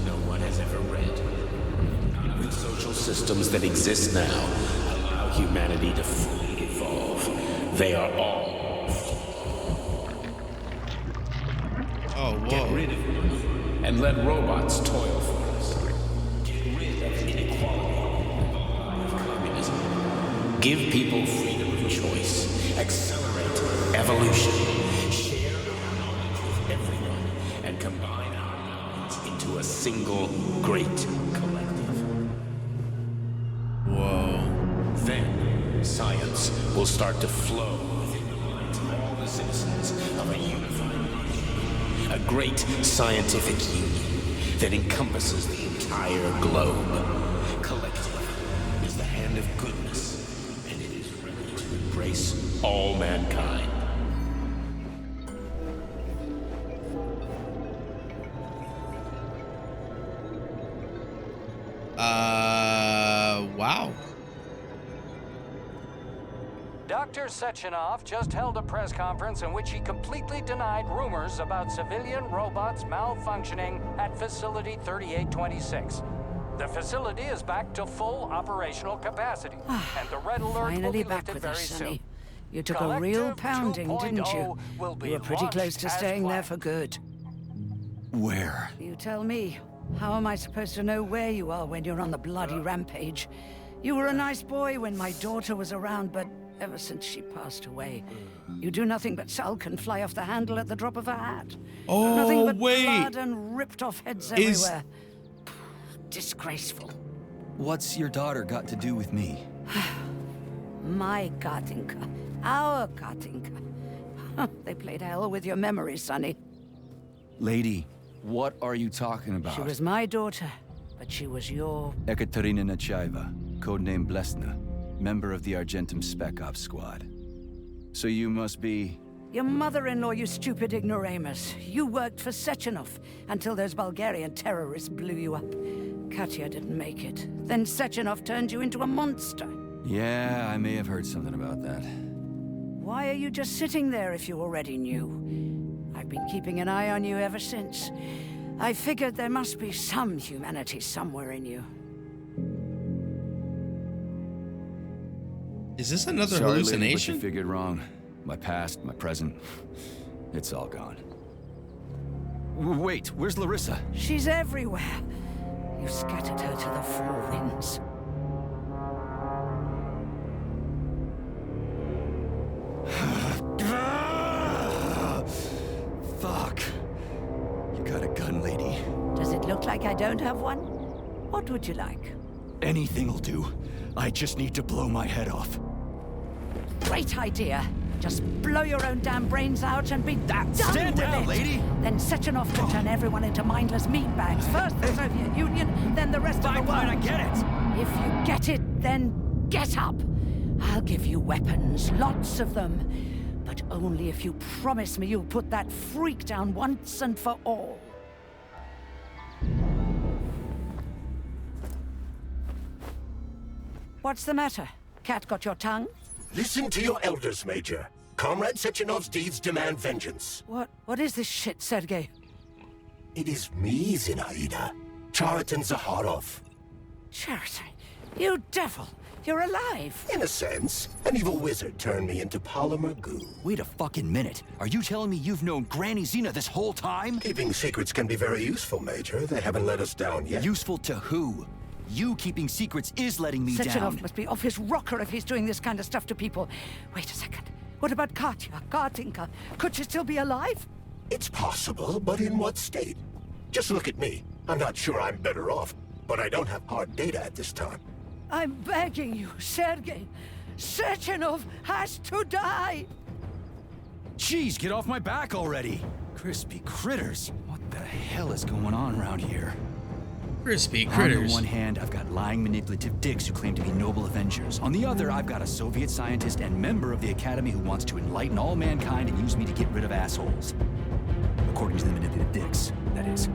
no one has ever read. None of the social systems that exist now allow humanity to fully evolve. They are all flawed. Oh, whoa. Get rid of money and let robots toil for us. Get rid of inequality and the lie of communism. Give people freedom of choice. Accelerate evolution. Share our knowledge with everyone and combine our minds into a single great collective. Whoa. influence will start to flow within all the citizens of a unified nation. A great scientific union that encompasses the entire globe. Collective is the hand of goodness, and it is ready to embrace all mankind. Wow. Dr. Sechenov just held a press conference in which he completely denied rumors about civilian robots malfunctioning at Facility 3826. The facility is back to full operational capacity, and the red alert will be back lifted with very us, Sonny. soon. You took a real pounding, didn't you? Will be You were pretty close to launched staying as there for good. Where? You tell me. How am I supposed to know where you are when you're on the bloody rampage? You were a nice boy when my daughter was around, but ever since she passed away, you do nothing but sulk and fly off the handle at the drop of a hat. Oh, nothing but wait. blood and ripped off heads everywhere. Disgraceful. What's your daughter got to do with me? My Katinka. Our Katinka. They played hell with your memory, Sonny. Lady, what are you talking about? She was my daughter, but she was your... Ekaterina Nechaeva, codename Blesna, member of the Argentum Spec Ops squad. So you must be... Your mother-in-law, you stupid ignoramus. You worked for Sechenov until those Bulgarian terrorists blew you up. Katya didn't make it. Then Sechenov turned you into a monster. Yeah, I may have heard something about that. Why are you just sitting there if you already knew? I've been keeping an eye on you ever since. I figured there must be some humanity somewhere in you. Is this another Sorry, hallucination? Lady, but you figured wrong. My past, my present, it's all gone. Wait, where's Larissa? She's everywhere. You scattered her to the four winds. Fuck. You got a gun, lady. Does it look like I don't have one? What would you like? Anything'll do. I just need to blow my head off. Great idea. Just blow your own damn brains out and be done Stand with down, it. lady! Then Sechenov could turn everyone into mindless meatbags. First the Soviet Union, then the rest of the world. I get it! If you get it, then get up. I'll give you weapons, lots of them. But only if you promise me you'll put that freak down once and for all. What's the matter? Cat got your tongue? Listen to your elders, Major. Comrade Sechenov's deeds demand vengeance. What is this shit, Sergei? It is me, Zinaida. Chariton Zakharov. Chariton, you devil! You're alive! In a sense, an evil wizard turned me into polymer goo. Wait a fucking minute. Are you telling me you've known Granny Zina this whole time? Keeping secrets can be very useful, Major. They haven't let us down yet. Useful to who? You keeping secrets is letting me Sechenov down. must be off his rocker if he's doing this kind of stuff to people. Wait a second. What about Katya, Katinka? Could she still be alive? It's possible, but in what state? Just look at me. I'm not sure I'm better off, but I don't have hard data at this time. I'm begging you, Sergei. Sechenov has to die! Jeez, get off my back already! Crispy critters. What the hell is going on around here? Crispy critters. On the one hand, I've got lying, manipulative dicks who claim to be noble Avengers. On the other, I've got a Soviet scientist and member of the Academy who wants to enlighten all mankind and use me to get rid of assholes. According to the manipulative dicks, that is.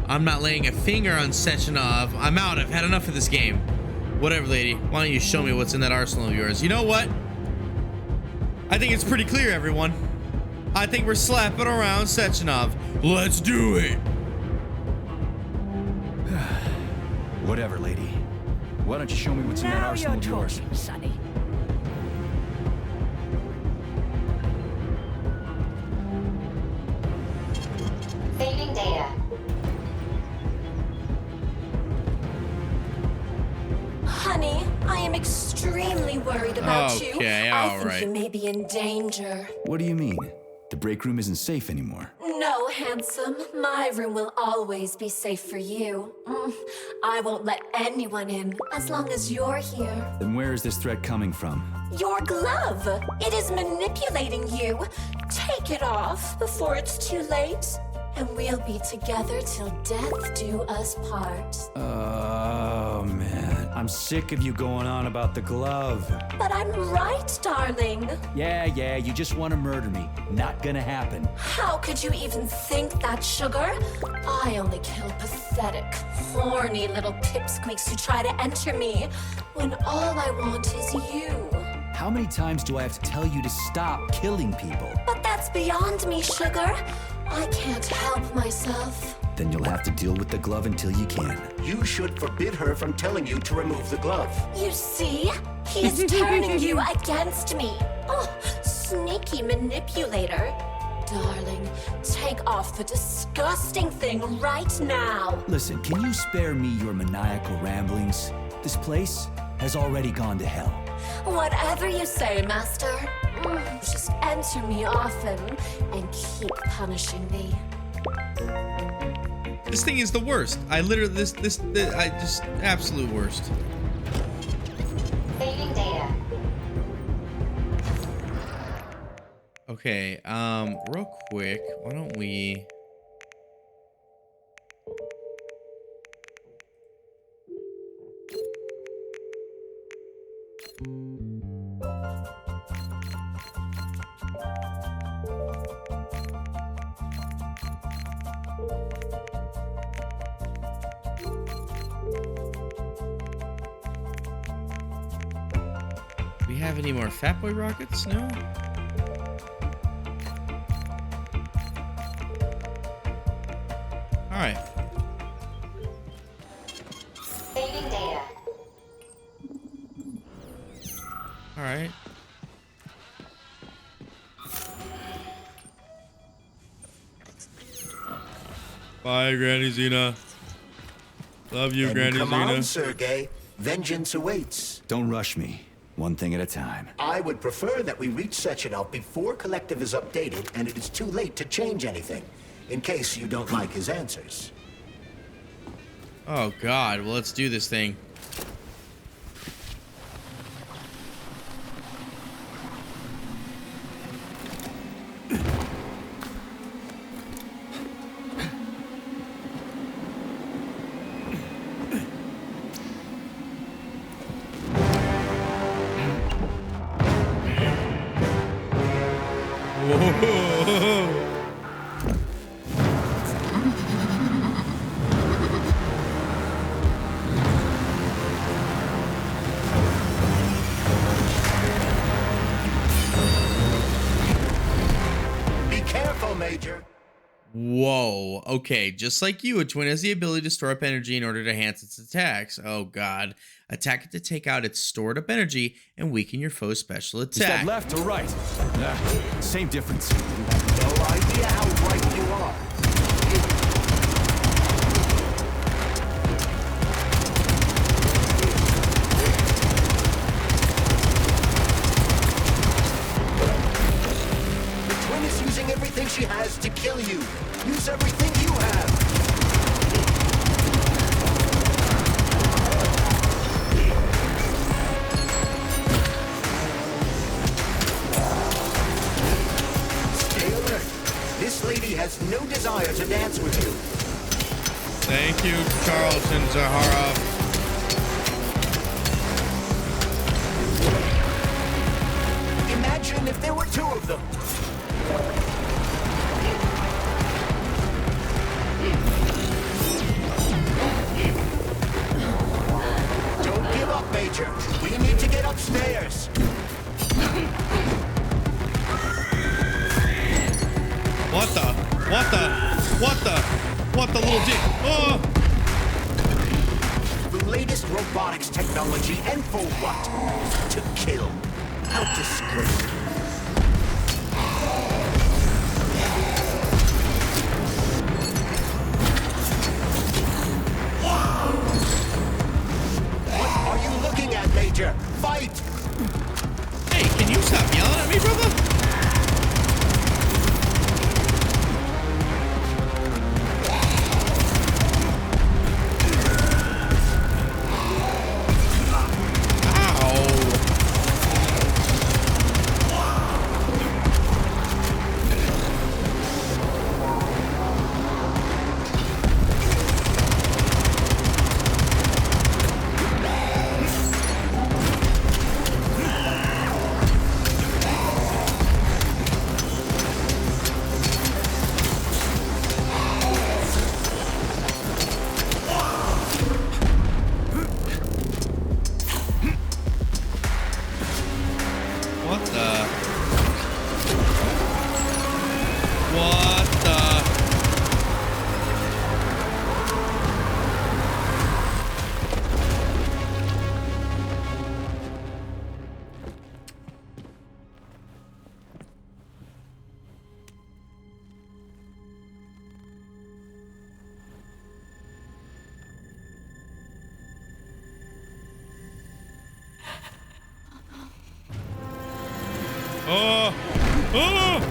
I'm not laying a finger on Sechenov. I'm out. I've had enough of this game. Whatever, lady. Why don't you show me what's in that arsenal of yours? You know what? I think it's pretty clear, everyone. I think we're slapping around Sechenov. Let's do it. Whatever, lady. Why don't you show me what's in that arsenal of yours? Now you're talking, Sonny. Saving data. Honey, I am extremely worried about you. Okay, I all think right. you may be in danger. What do you mean? The break room isn't safe anymore. No, handsome. My room will always be safe for you. I won't let anyone in as long as you're here. Then where is this threat coming from? Your glove. It is manipulating you. Take it off before it's too late. And we'll be together till death do us part. Oh, man. I'm sick of you going on about the glove. But I'm right, darling. Yeah, you just want to murder me. Not gonna happen. How could you even think that, sugar? I only kill pathetic, horny little pipsqueaks who try to enter me, when all I want is you. How many times do I have to tell you to stop killing people? But that's beyond me, sugar. I can't help myself. Then you'll have to deal with the glove until you can. You should forbid her from telling you to remove the glove. You see? He's turning you against me. Oh, sneaky manipulator. Darling, take off the disgusting thing right now. Listen, can you spare me your maniacal ramblings? This place has already gone to hell. Whatever you say, Master. Just enter me often and keep punishing me. This thing is the worst. I literally, I just, absolute worst. Saving data. Okay, real quick, why don't we... Do we have any more Fatboy rockets? No? Alright. Saving data. Alright. Bye, Granny Xena. Love you, Then Granny come Xena. on, Sergey. Vengeance awaits. Don't rush me. One thing at a time. I would prefer that we reach Sechenov before Collective is updated and it is too late to change anything, in case you don't like his answers. Oh, God. Well, let's do this thing. Whoa. Okay, just like you, a twin has the ability to store up energy in order to enhance its attacks. Oh, God. Attack it to take out its stored up energy and weaken your foe's special attack. Is that left or right? Same difference. No idea how right you are. The twin is using everything she has to kill you. Use everything you have. Stay alert. This lady has no desire to dance with you. Thank you, Carlton Zaharov. Imagine if there were two of them. Don't give up, Major. We need to get upstairs. What the little dick? Oh! The latest robotics technology and for what? To kill. How disgraceful. What are you looking at, Major? Fight! Hey, can you stop yelling at me, brother? What the? Oh! Oh!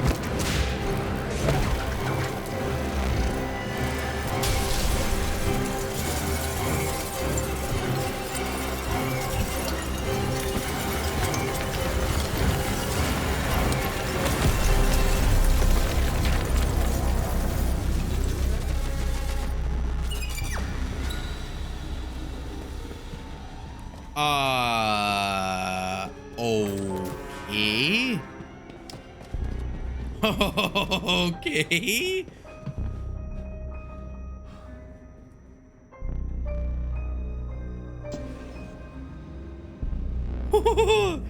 Okay. Okay.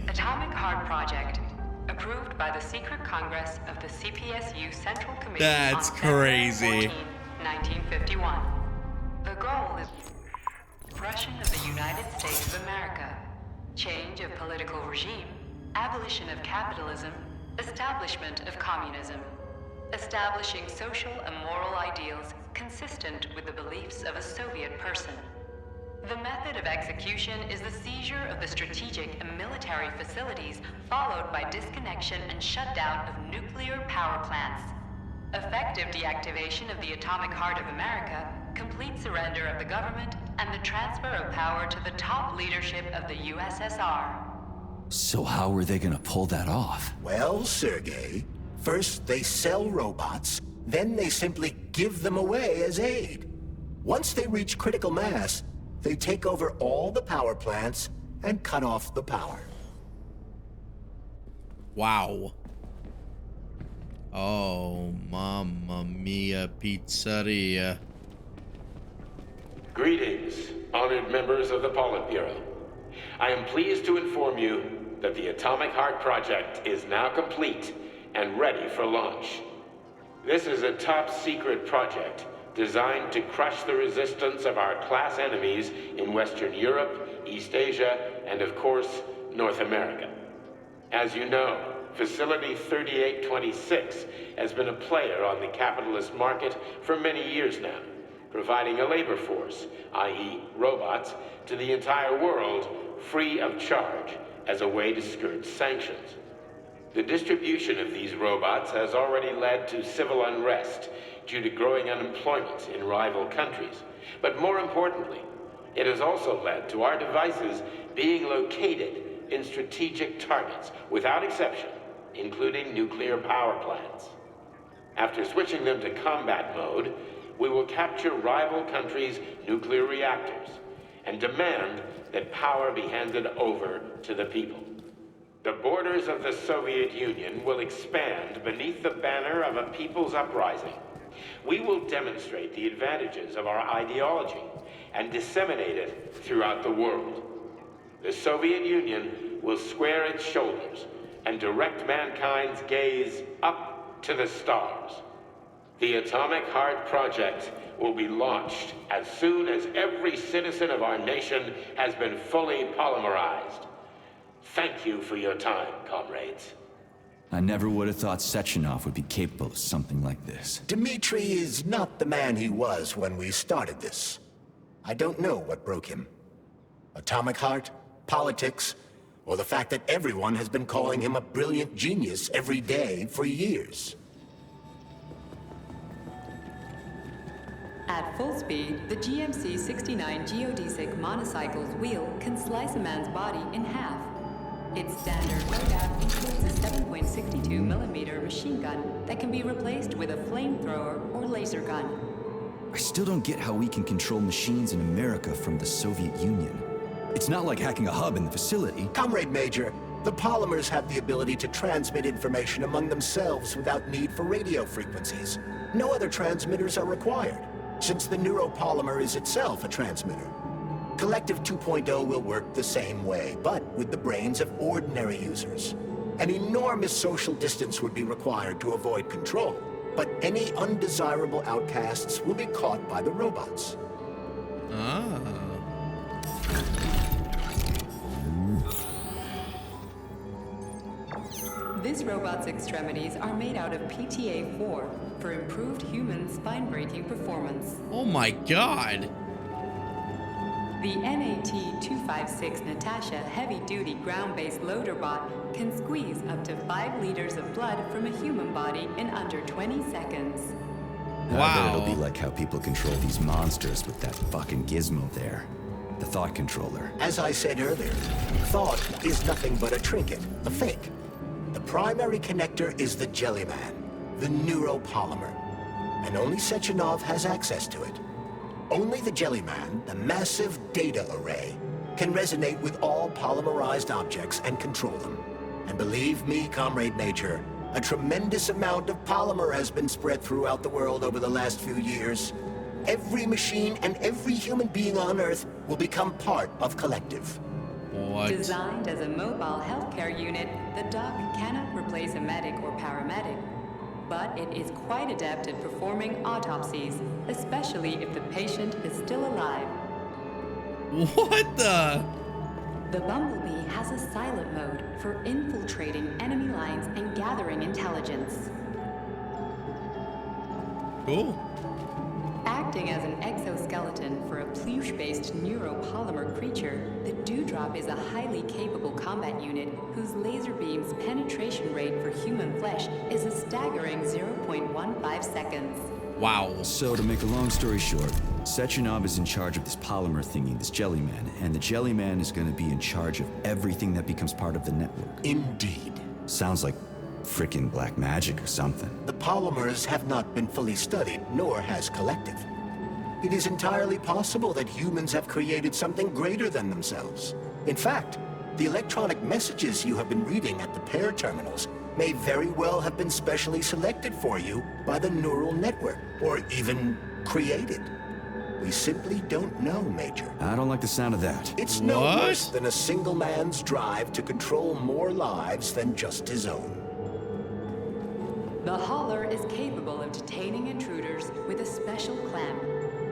Atomic Heart Project, approved by the Secret Congress of the CPSU Central Committee That's on February crazy. 14, 1951. The goal is suppression of the United States of America, change of political regime, abolition of capitalism, establishment of communism, establishing social and moral ideals consistent with the beliefs of a Soviet person. The method of execution is the seizure of the strategic and military facilities, followed by disconnection and shutdown of nuclear power plants. Effective deactivation of the Atomic Heart of America, complete surrender of the government, and the transfer of power to the top leadership of the USSR. So how are they gonna pull that off? Well, Sergei, first they sell robots, then they simply give them away as aid. Once they reach critical mass, they take over all the power plants and cut off the power. Wow. Oh, mamma mia, pizzeria. Greetings, honored members of the Politburo. I am pleased to inform you that the Atomic Heart Project is now complete and ready for launch. This is a top-secret project designed to crush the resistance of our class enemies in Western Europe, East Asia, and of course, North America. As you know, Facility 3826 has been a player on the capitalist market for many years now, providing a labor force, i.e. robots, to the entire world free of charge as a way to skirt sanctions. The distribution of these robots has already led to civil unrest due to growing unemployment in rival countries. But more importantly, it has also led to our devices being located in strategic targets without exception, including nuclear power plants. After switching them to combat mode, we will capture rival countries' nuclear reactors and demand that power be handed over to the people. The borders of the Soviet Union will expand beneath the banner of a people's uprising. We will demonstrate the advantages of our ideology and disseminate it throughout the world. The Soviet Union will square its shoulders and direct mankind's gaze up to the stars. The Atomic Heart Project will be launched as soon as every citizen of our nation has been fully polymerized. Thank you for your time, comrades. I never would have thought Sechenov would be capable of something like this. Dmitri is not the man he was when we started this. I don't know what broke him. Atomic Heart, politics, or the fact that everyone has been calling him a brilliant genius every day for years. At full speed, the GMC-69 geodesic monocycle's wheel can slice a man's body in half. Its standard loadout includes a 7.62mm machine gun that can be replaced with a flamethrower or laser gun. I still don't get how we can control machines in America from the Soviet Union. It's not like hacking a hub in the facility. Comrade Major, the polymers have the ability to transmit information among themselves without need for radio frequencies. No other transmitters are required, since the neuropolymer is itself a transmitter. Collective 2.0 will work the same way, but with the brains of ordinary users. An enormous social distance would be required to avoid control. but any undesirable outcasts will be caught by the robots. Ah. This robot's extremities are made out of PTA-4 for improved human spine-breaking performance. Oh my god. The NAT-256 Natasha heavy-duty ground-based loader bot can squeeze up to 5 liters of blood from a human body in under 20 seconds. I bet it'll be like how people control these monsters with that fucking gizmo there. The thought controller. As I said earlier, thought is nothing but a trinket, a fake. The primary connector is the Jellyman, the neuropolymer, and only Sechenov has access to it. Only the Jellyman, the massive data array, can resonate with all polymerized objects and control them. And believe me, Comrade Major, a tremendous amount of polymer has been spread throughout the world over the last few years. Every machine and every human being on Earth will become part of Collective. What? Designed as a mobile healthcare unit, the doc cannot replace a medic or paramedic, but it is quite adept at performing autopsies, especially if the patient is still alive. What the? The Bumblebee has a silent mode for infiltrating enemy lines and gathering intelligence. Cool. Acting as an exoskeleton for a pluche-based neuropolymer creature, the Dewdrop is a highly capable combat unit whose laser beam's penetration rate for human flesh is a staggering 0.15 seconds. Wow. So to make a long story short, Sechenov is in charge of this polymer thingy, this Jellyman, and the Jellyman is going to be in charge of everything that becomes part of the network. Indeed. Sounds like frickin' black magic or something. The polymers have not been fully studied, nor has Collective. It is entirely possible that humans have created something greater than themselves. In fact, the electronic messages you have been reading at the pair terminals may very well have been specially selected for you by the neural network, or even created. We simply don't know, Major. I don't like the sound of that. It's no worse than a single man's drive to control more lives than just his own. The Hauler is capable of detaining intruders with a special clamp.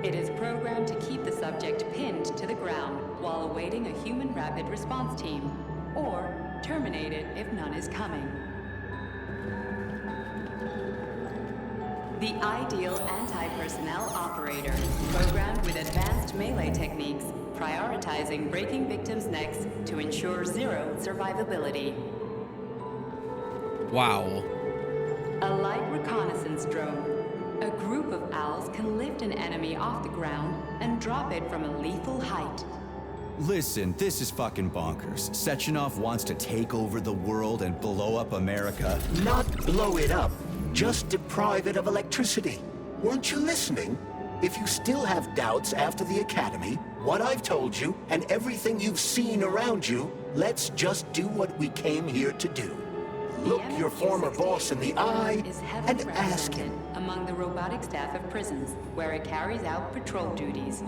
It is programmed to keep the subject pinned to the ground while awaiting a human rapid response team, or terminated if none is coming. The ideal anti-personnel operator, programmed with advanced melee techniques, prioritizing breaking victims' necks to ensure zero survivability. Wow. A light reconnaissance drone. A group of owls can lift an enemy off the ground and drop it from a lethal height. Listen, this is fucking bonkers. Sechenov wants to take over the world and blow up America. Not blow it up, just deprive it of electricity. Weren't you listening? If you still have doubts after the Academy, what I've told you, and everything you've seen around you, let's just do what we came here to do. Look your former boss in the eye and ask him. Among the robotic staff of prisons, where it carries out patrol duties.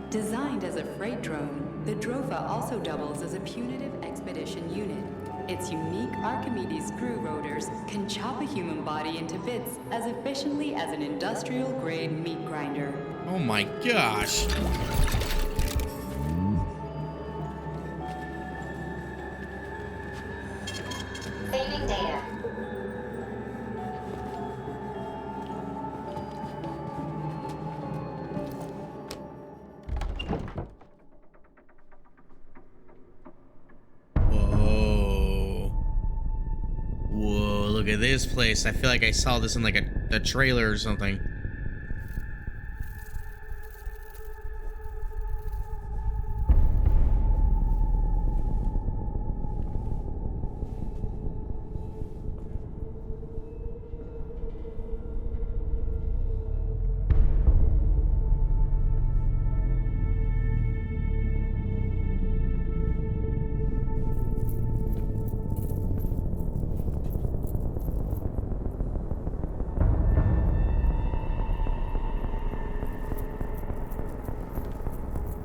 Designed as a freight drone, the Drofa also doubles as a punitive expedition unit. Its unique Archimedes screw rotors can chop a human body into bits as efficiently as an industrial-grade meat grinder. Oh my gosh. Saving data. Whoa. Whoa, look at this place. I feel like I saw this in like a trailer or something.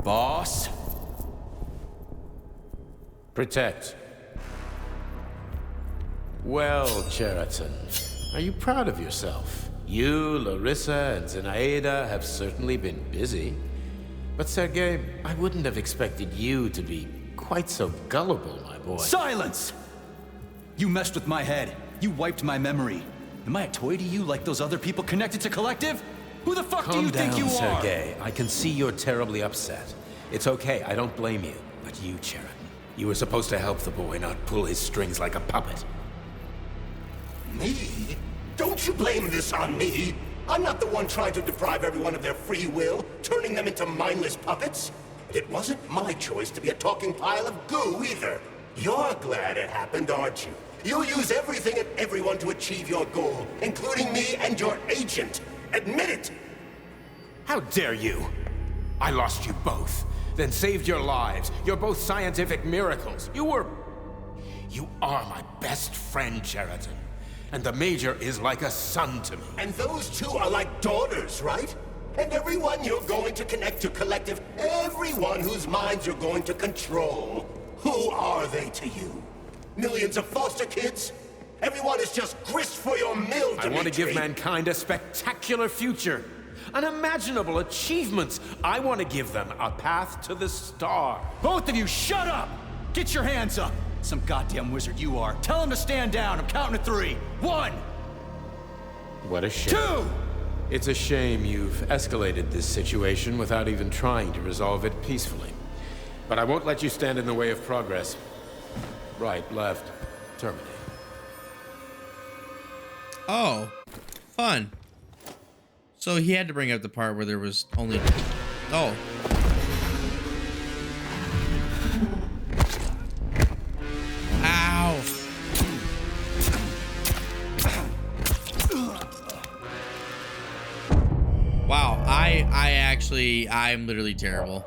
Boss? Protect. Well, Cheriton, are you proud of yourself? You, Larissa, and Zenaida have certainly been busy. But Sergei, I wouldn't have expected you to be quite so gullible, my boy. Silence! You messed with my head. You wiped my memory. Am I a toy to you like those other people connected to Collective? Who the fuck do you think you are? Calm down, Sergei. I can see you're terribly upset. It's okay, I don't blame you. But you, Cheriton, you were supposed to help the boy, not pull his strings like a puppet. Me? Don't you blame this on me? I'm not the one trying to deprive everyone of their free will, turning them into mindless puppets. It wasn't my choice to be a talking pile of goo either. You're glad it happened, aren't you? You'll use everything and everyone to achieve your goal, including me and your agent. Admit it! How dare you? I lost you both, then saved your lives. You're both scientific miracles. You are my best friend, Cheriton. And the Major is like a son to me. And those two are like daughters, right? And everyone you're going to connect to Collective, everyone whose minds you're going to control. Who are they to you? Millions of foster kids? Everyone is just grist for your mill, Dimitri. I want to give mankind a spectacular future. Unimaginable achievements. I want to give them a path to the star. Both of you, shut up! Get your hands up! Some goddamn wizard you are. Tell him to stand down. I'm counting to 3. 1! What a shame. 2! It's a shame you've escalated this situation without even trying to resolve it peacefully. But I won't let you stand in the way of progress. Right, left, terminate. Oh, fun. So he had to bring up the part where there was only... Oh. Ow. Wow, I'm literally terrible.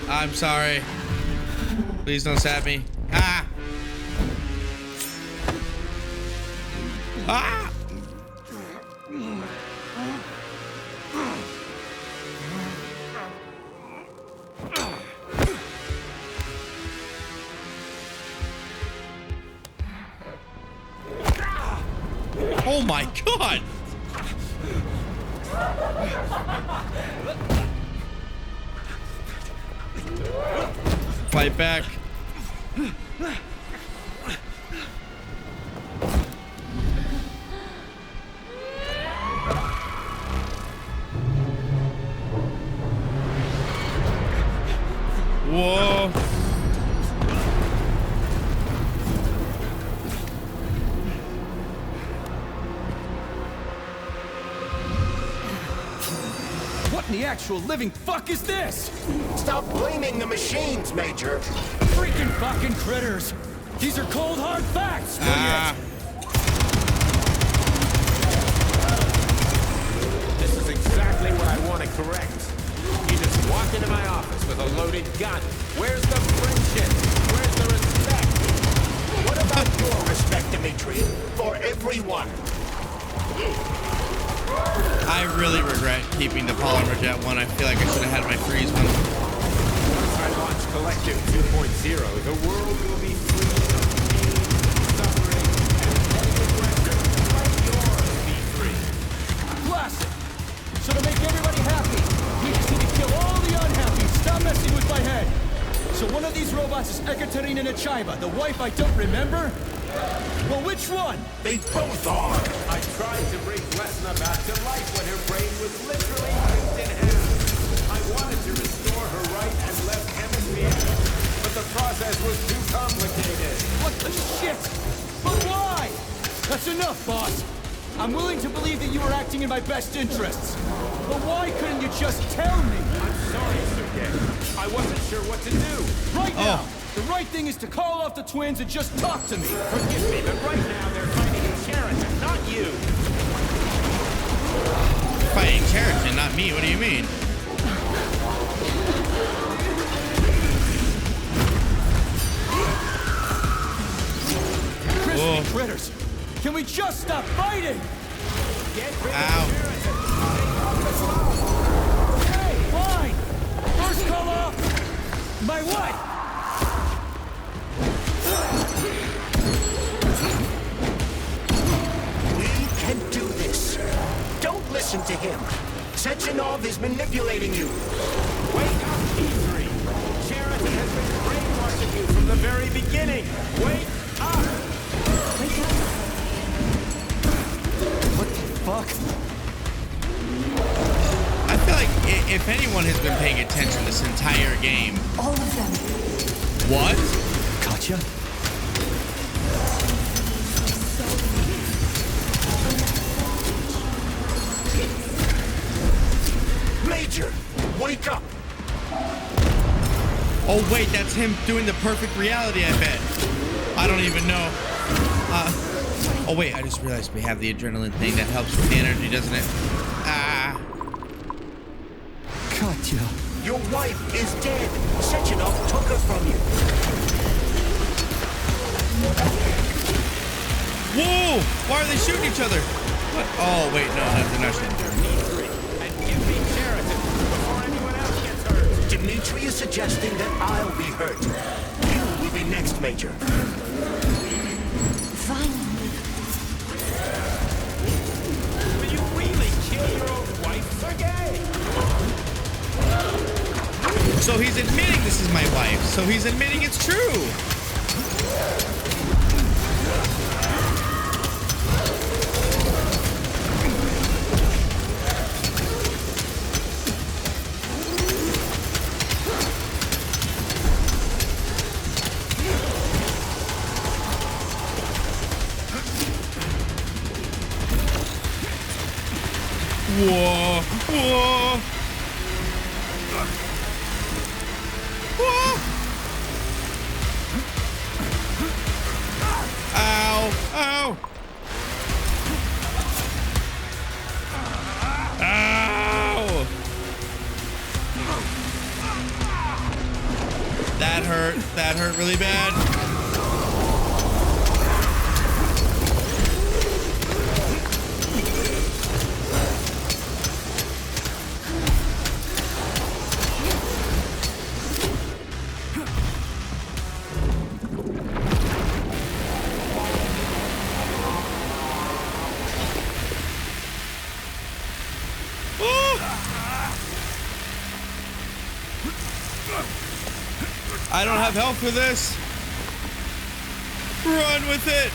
I'm sorry. Please don't stab me. Ah! Ah! Oh my God! Fight back. Whoa. What in the actual living fuck is this? Stop blaming the machines, Major. Freaking fucking critters. These are cold hard facts. This is exactly what I want to correct. You just walked into my office with a loaded gun. Where's the friendship? Where's the respect? What about your respect, Dimitri? For everyone. I really regret keeping the Polymer Jet one. I feel like I should have had my freeze one. Once I launch Collective 2.0, the world will be free of pain, suffering, and negative pressure, like yours be free. Classic. So to make everybody happy, we just need to kill all the unhappy. Stop messing with my head. So one of these robots is Ekaterina Nechaeva, the wife I don't remember? Well, which one? They both are. I tried to bring Lesna back to life when her brain was literally ripped in half. I wanted to restore her right and left hemisphere, but the process was too complicated. What the shit? But why? That's enough, boss. I'm willing to believe that you were acting in my best interests. But why couldn't you just tell me? I'm sorry, Sergei. I wasn't sure what to do. Right now, the right thing is to call off the twins and just talk to me. Forgive me, but right now they're fighting Cheriton, not you. Fighting Cheriton, not me. What do you mean? Crispy critters. Can we just stop fighting? Ow. Hey, fine! First call off! My what? We can do this. Don't listen to him. Sechenov is manipulating you. Wake up, P3. Charity has been brainwashing you from the very beginning. Wake up! What the fuck? I feel like if anyone has been paying attention this entire game. All of them. What? Katya? Major, wake up! Oh wait, that's him doing the perfect reality, I bet. I don't even know. Oh wait, I just realized we have the adrenaline thing that helps with the energy, doesn't it? Ah. Katya. Your wife is dead. Sechenov took her from you. Whoa! Why are they shooting each other? What? Oh wait, no, they're not shooting each other. Dimitri is suggesting that I'll be hurt. You will be next, Major. Finally. Will you really kill your own wife, Sergei? So he's admitting this is my wife. So he's admitting it's true. Whoa! Whoa! Whoa! Ow! Ow! Ow! That hurt. That hurt really bad. I don't have help for this. Run with it.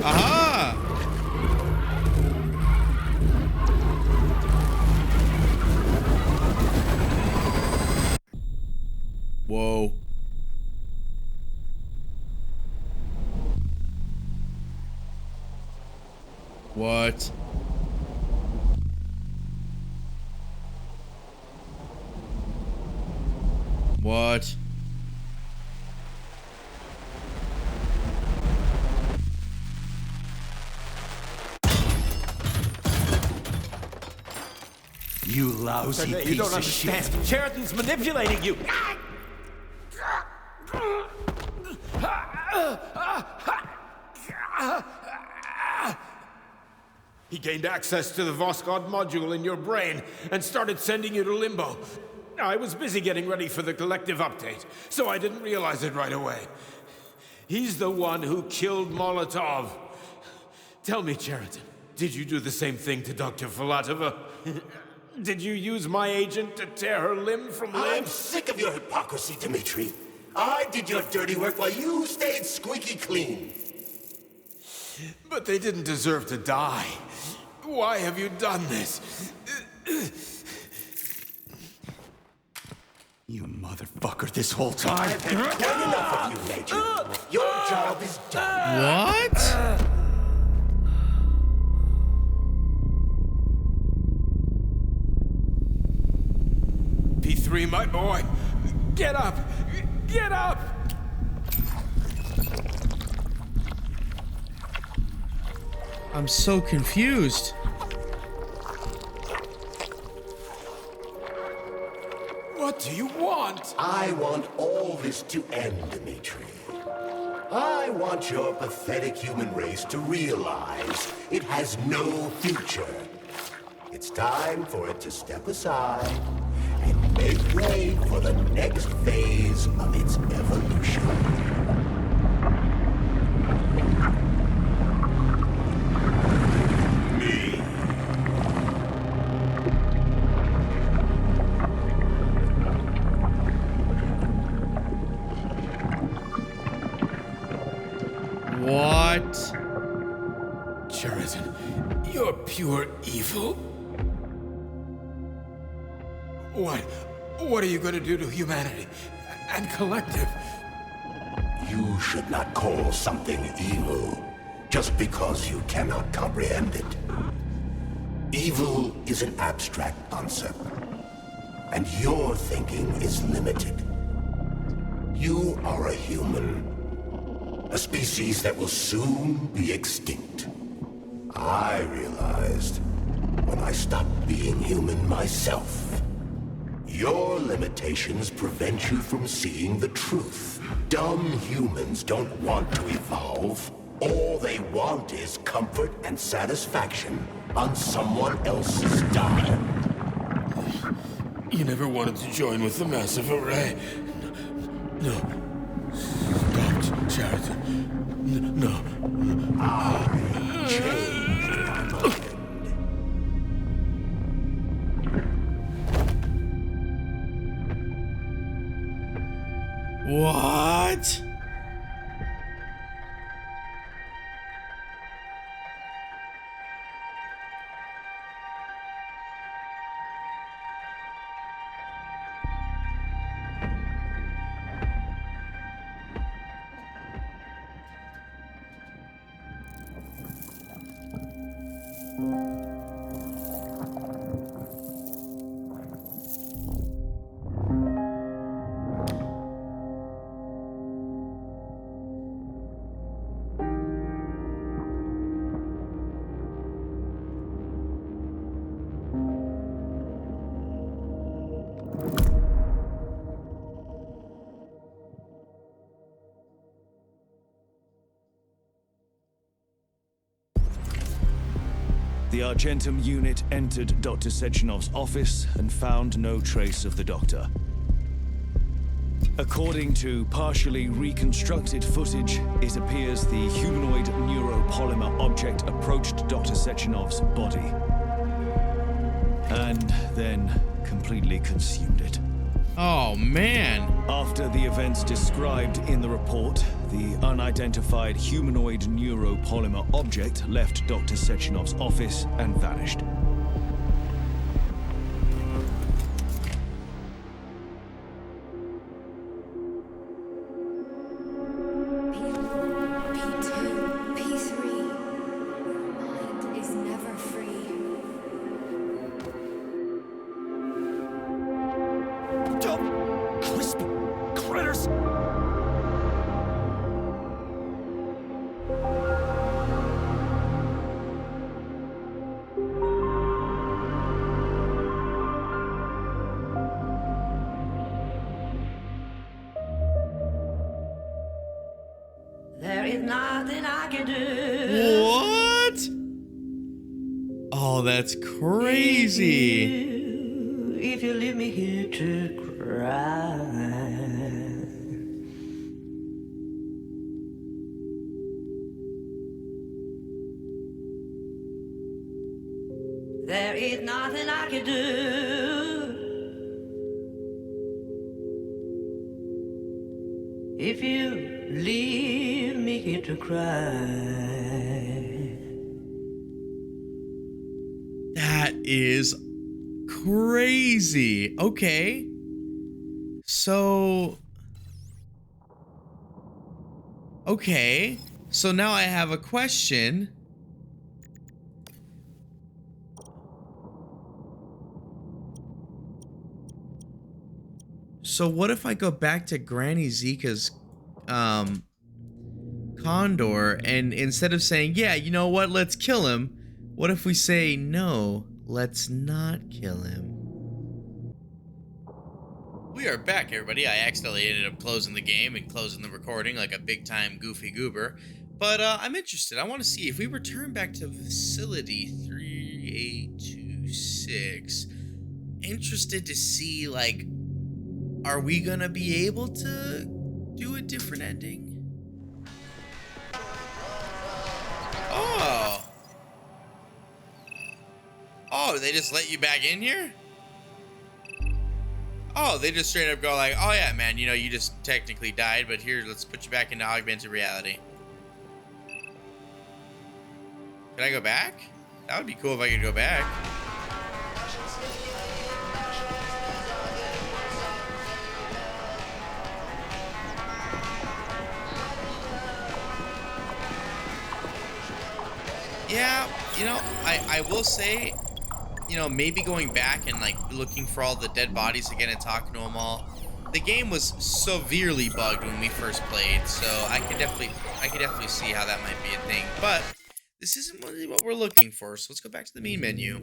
Aha! Whoa. What? What? You lousy Sergei, piece you don't of understand. shit. Sheridan's manipulating you. He gained access to the Voskhod module in your brain and started sending you to Limbo. I was busy getting ready for the collective update, so I didn't realize it right away. He's the one who killed Molotov. Tell me, Sheridan, did you do the same thing to Dr. Filatova? Did you use my agent to tear her limb from limb? I'm sick of your hypocrisy, Dimitri. I did your dirty work while you stayed squeaky clean. But they didn't deserve to die. Why have you done this? You motherfucker, this whole time. I've had quite enough of you, Major. Your job is done. What? P3, my boy. Get up! Get up! I'm so confused. What do you want? I want all this to end, Dimitri. I want your pathetic human race to realize it has no future. It's time for it to step aside and make way for the next phase of its evolution. What? Sheridan, you're pure evil. What are you going to do to humanity and Collective? You should not call something evil just because you cannot comprehend it. Evil is an abstract concept, and your thinking is limited. You are a human. A species that will soon be extinct. I realized when I stopped being human myself. Your limitations prevent you from seeing the truth. Dumb humans don't want to evolve. All they want is comfort and satisfaction on someone else's dime. You never wanted to join with the massive array. No. Stop, Sheridan. No. I changed my mind. What? The Argentum unit entered Dr. Sechenov's office and found no trace of the doctor. According to partially reconstructed footage, it appears the humanoid neuropolymer object approached Dr. Sechenov's body and then completely consumed it. Oh, man. After the events described in the report, the unidentified humanoid neuropolymer object left Dr. Sechenov's office and vanished. P2, P3. Your mind is never free. Dumb, crispy critters! There is nothing I can do. What? Oh, that's crazy. If you leave me here to cry. There is nothing I can do. If you leave me here to cry. That is crazy. Okay. So. Okay. So now I have a question. So what if I go back to Granny Zika's Condor, and instead of saying, yeah, you know what, let's kill him, what if we say, no, let's not kill him? We are back, everybody. I accidentally ended up closing the game and closing the recording like a big-time goofy goober. But I'm interested. I want to see if we return back to facility 3826. Interested to see, like, are we gonna be able to do a different ending? Oh. Oh, they just let you back in here? Oh, they just straight up go like, oh yeah, man, you know, you just technically died, but here, let's put you back into augmented reality. Can I go back? That would be cool if I could go back. Yeah, you know, I will say, you know, maybe going back and like looking for all the dead bodies again and talking to them all. The game was severely bugged when we first played, so I could definitely see how that might be a thing. But this isn't really what we're looking for, so let's go back to the main menu.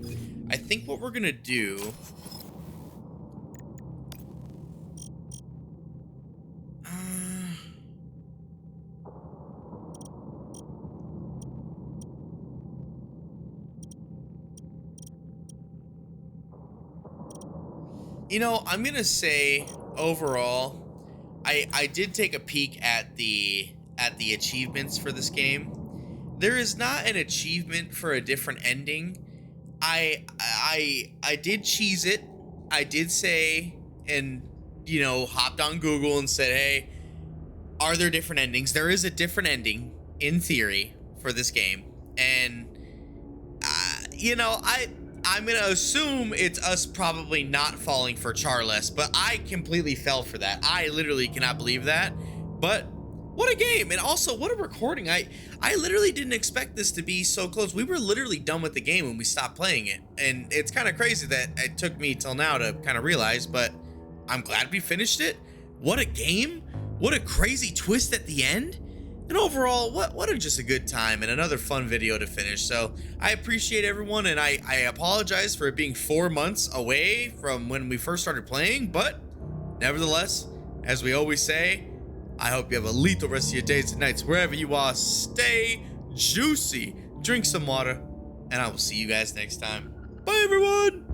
I think what we're gonna do. You know, I'm gonna say overall, I did take a peek at the achievements for this game. There is not an achievement for a different ending. I did cheese it. I did say, and you know, hopped on Google and said, hey, are there different endings? There is a different ending in theory for this game, and you know, I'm gonna assume it's us probably not falling for Charles, but I completely fell for that. I literally cannot believe that. But what a game, and also what a recording. I literally didn't expect this to be so close. We were literally done with the game when we stopped playing it, and it's kind of crazy that it took me till now to kind of realize, but I'm glad we finished it. What a game. What a crazy twist at the end. And overall, what a just a good time and another fun video to finish. So I appreciate everyone, and I apologize for it being 4 months away from when we first started playing, but nevertheless, as we always say, I hope you have a lethal rest of your days and nights wherever you are. Stay juicy, drink some water, and I will see you guys next time. Bye, everyone!